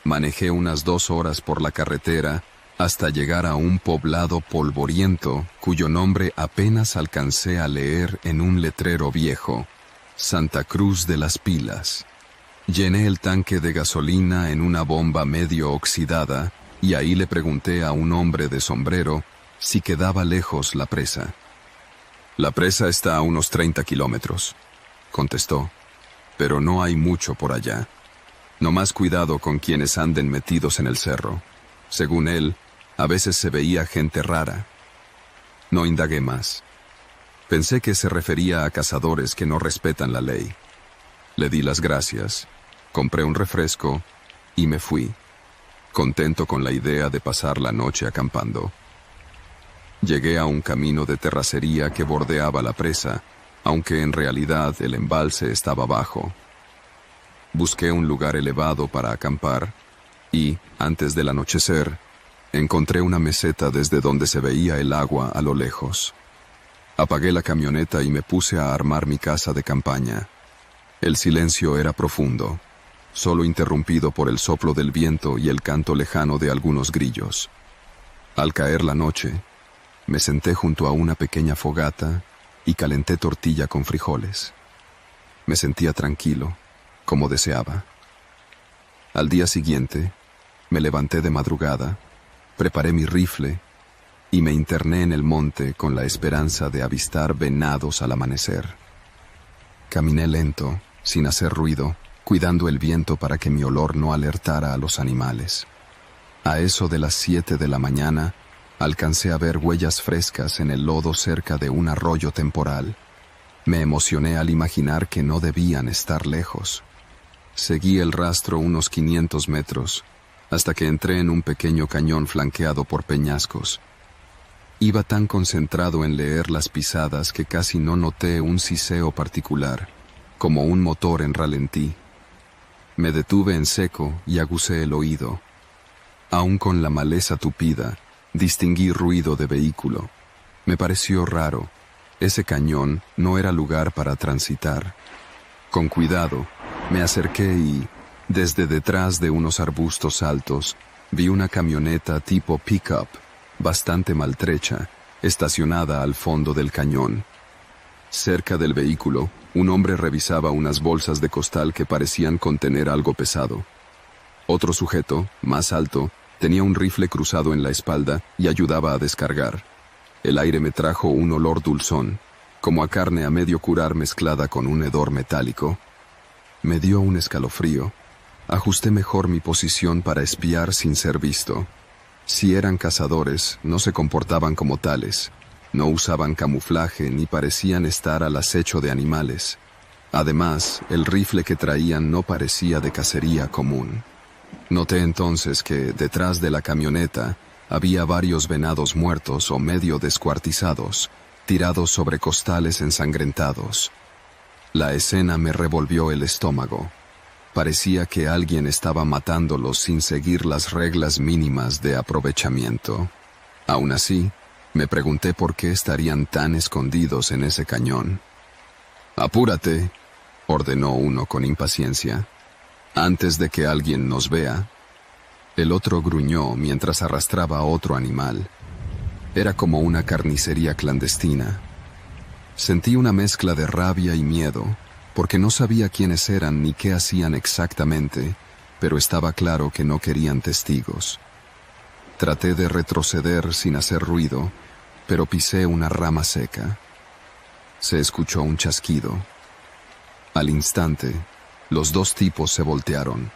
Manejé unas 2 horas por la carretera hasta llegar a un poblado polvoriento cuyo nombre apenas alcancé a leer en un letrero viejo: Santa Cruz de las Pilas. Llené el tanque de gasolina en una bomba medio oxidada y ahí le pregunté a un hombre de sombrero si quedaba lejos la presa. «La presa está a unos 30 kilómetros», contestó, «pero no hay mucho por allá. No más cuidado con quienes anden metidos en el cerro. Según él, a veces se veía gente rara». No indagué más. Pensé que se refería a cazadores que no respetan la ley. Le di las gracias, compré un refresco y me fui, contento con la idea de pasar la noche acampando. Llegué a un camino de terracería que bordeaba la presa, aunque en realidad el embalse estaba bajo. Busqué un lugar elevado para acampar y, antes del anochecer, encontré una meseta desde donde se veía el agua a lo lejos. Apagué la camioneta y me puse a armar mi casa de campaña. El silencio era profundo, solo interrumpido por el soplo del viento y el canto lejano de algunos grillos. Al caer la noche, me senté junto a una pequeña fogata y calenté tortilla con frijoles. Me sentía tranquilo, como deseaba. Al día siguiente, me levanté de madrugada, preparé mi rifle y me interné en el monte con la esperanza de avistar venados al amanecer. Caminé lento, sin hacer ruido, cuidando el viento para que mi olor no alertara a los animales. A eso de las 7 de la mañana, alcancé a ver huellas frescas en el lodo cerca de un arroyo temporal. Me emocioné al imaginar que no debían estar lejos. Seguí el rastro unos 500 metros, hasta que entré en un pequeño cañón flanqueado por peñascos. Iba tan concentrado en leer las pisadas que casi no noté un siseo particular, como un motor en ralentí. Me detuve en seco y agucé el oído. Aún con la maleza tupida, distinguí ruido de vehículo. Me pareció raro. Ese cañón no era lugar para transitar. Con cuidado, me acerqué y, desde detrás de unos arbustos altos, vi una camioneta tipo pick-up, bastante maltrecha, estacionada al fondo del cañón. Cerca del vehículo, un hombre revisaba unas bolsas de costal que parecían contener algo pesado. Otro sujeto, más alto, tenía un rifle cruzado en la espalda y ayudaba a descargar. El aire me trajo un olor dulzón, como a carne a medio curar mezclada con un hedor metálico. Me dio un escalofrío. Ajusté mejor mi posición para espiar sin ser visto. Si eran cazadores, no se comportaban como tales. No usaban camuflaje ni parecían estar al acecho de animales. Además, el rifle que traían no parecía de cacería común. Noté entonces que, detrás de la camioneta, había varios venados muertos o medio descuartizados, tirados sobre costales ensangrentados. La escena me revolvió el estómago. Parecía que alguien estaba matándolos sin seguir las reglas mínimas de aprovechamiento. Aún así, me pregunté por qué estarían tan escondidos en ese cañón. «Apúrate», ordenó uno con impaciencia, «antes de que alguien nos vea». El otro gruñó mientras arrastraba a otro animal. Era como una carnicería clandestina. Sentí una mezcla de rabia y miedo, porque no sabía quiénes eran ni qué hacían exactamente, pero estaba claro que no querían testigos. Traté de retroceder sin hacer ruido, pero pisé una rama seca. Se escuchó un chasquido. Al instante, los dos tipos se voltearon.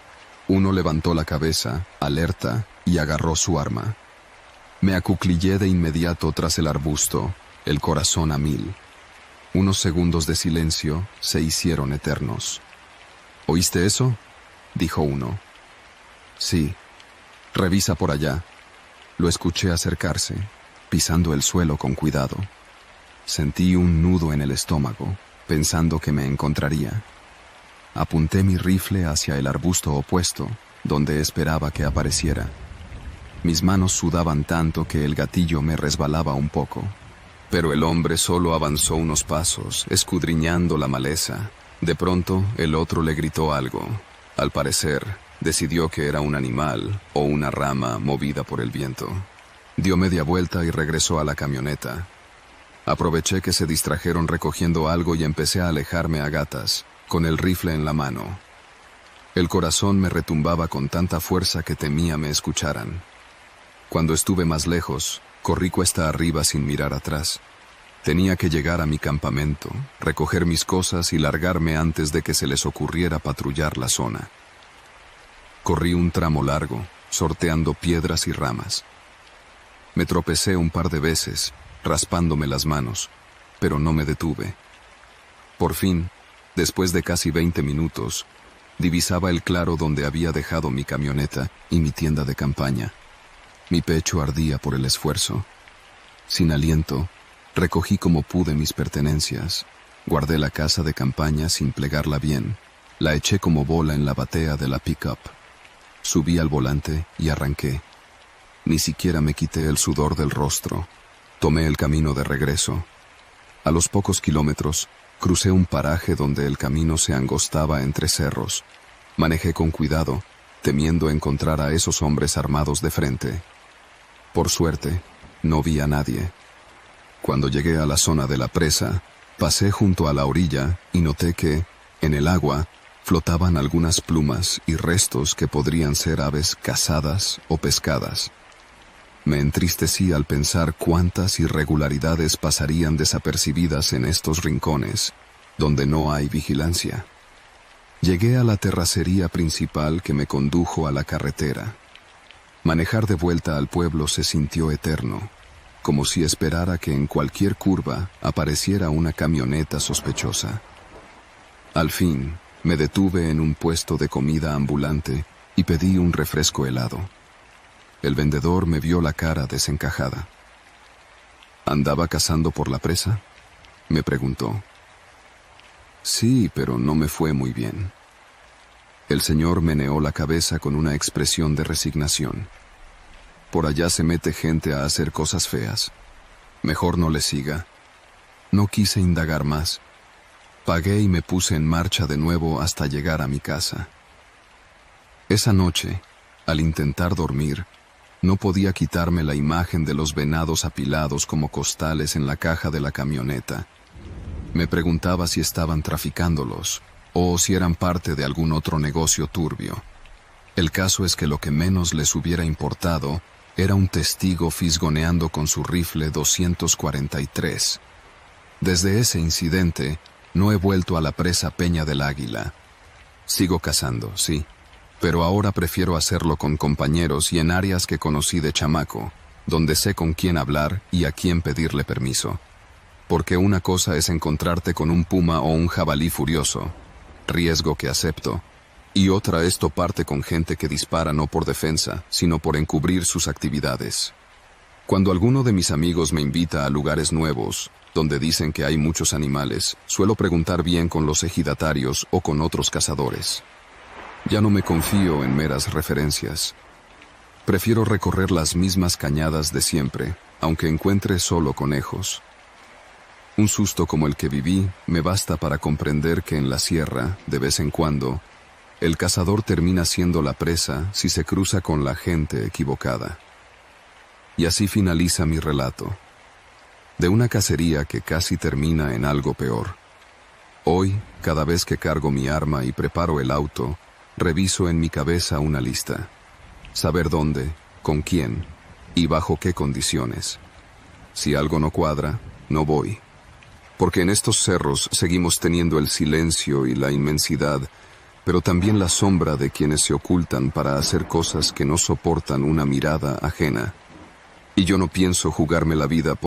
Uno levantó la cabeza, alerta, y agarró su arma. Me acuclillé de inmediato tras el arbusto, el corazón a 1000. Unos segundos de silencio se hicieron eternos. «¿Oíste eso?», dijo uno. «Sí. Revisa por allá». Lo escuché acercarse, pisando el suelo con cuidado. Sentí un nudo en el estómago, pensando que me encontraría. Apunté mi rifle hacia el arbusto opuesto, donde esperaba que apareciera. Mis manos sudaban tanto que el gatillo me resbalaba un poco. Pero el hombre solo avanzó unos pasos, escudriñando la maleza. De pronto, el otro le gritó algo. Al parecer, decidió que era un animal o una rama movida por el viento. Dio media vuelta y regresó a la camioneta. Aproveché que se distrajeron recogiendo algo y empecé a alejarme a gatas, con el rifle en la mano. El corazón me retumbaba con tanta fuerza que temía me escucharan. Cuando estuve más lejos, corrí cuesta arriba sin mirar atrás. Tenía que llegar a mi campamento, recoger mis cosas y largarme antes de que se les ocurriera patrullar la zona. Corrí un tramo largo, sorteando piedras y ramas. Me tropecé un par de veces, raspándome las manos, pero no me detuve. Por fin, después de casi 20 minutos, divisaba el claro donde había dejado mi camioneta y mi tienda de campaña. Mi pecho ardía por el esfuerzo. Sin aliento, recogí como pude mis pertenencias. Guardé la casa de campaña sin plegarla bien. La eché como bola en la batea de la pick-up. Subí al volante y arranqué. Ni siquiera me quité el sudor del rostro. Tomé el camino de regreso. A los pocos kilómetros, crucé un paraje donde el camino se angostaba entre cerros. Manejé con cuidado, temiendo encontrar a esos hombres armados de frente. Por suerte, no vi a nadie. Cuando llegué a la zona de la presa, pasé junto a la orilla y noté que, en el agua, flotaban algunas plumas y restos que podrían ser aves cazadas o pescadas. Me entristecí al pensar cuántas irregularidades pasarían desapercibidas en estos rincones, donde no hay vigilancia. Llegué a la terracería principal que me condujo a la carretera. Manejar de vuelta al pueblo se sintió eterno, como si esperara que en cualquier curva apareciera una camioneta sospechosa. Al fin, me detuve en un puesto de comida ambulante y pedí un refresco helado. El vendedor me vio la cara desencajada. ¿Andaba cazando por la presa?, me preguntó. Sí, pero no me fue muy bien. El señor meneó la cabeza con una expresión de resignación. Por allá se mete gente a hacer cosas feas. Mejor no le siga. No quise indagar más. Pagué y me puse en marcha de nuevo hasta llegar a mi casa. Esa noche, al intentar dormir, no podía quitarme la imagen de los venados apilados como costales en la caja de la camioneta. Me preguntaba si estaban traficándolos o si eran parte de algún otro negocio turbio. El caso es que lo que menos les hubiera importado era un testigo fisgoneando con su rifle 243. Desde ese incidente, no he vuelto a la presa Peña del Águila. Sigo cazando, sí, pero ahora prefiero hacerlo con compañeros y en áreas que conocí de chamaco, donde sé con quién hablar y a quién pedirle permiso. Porque una cosa es encontrarte con un puma o un jabalí furioso, riesgo que acepto, y otra es toparte con gente que dispara no por defensa, sino por encubrir sus actividades. Cuando alguno de mis amigos me invita a lugares nuevos, donde dicen que hay muchos animales, suelo preguntar bien con los ejidatarios o con otros cazadores. Ya no me confío en meras referencias. Prefiero recorrer las mismas cañadas de siempre, aunque encuentre solo conejos. Un susto como el que viví me basta para comprender que en la sierra, de vez en cuando, el cazador termina siendo la presa si se cruza con la gente equivocada. Y así finaliza mi relato, de una cacería que casi termina en algo peor. Hoy, cada vez que cargo mi arma y preparo el auto, reviso en mi cabeza una lista. Saber dónde, con quién y bajo qué condiciones. Si algo no cuadra, no voy. Porque en estos cerros seguimos teniendo el silencio y la inmensidad, pero también la sombra de quienes se ocultan para hacer cosas que no soportan una mirada ajena. Y yo no pienso jugarme la vida por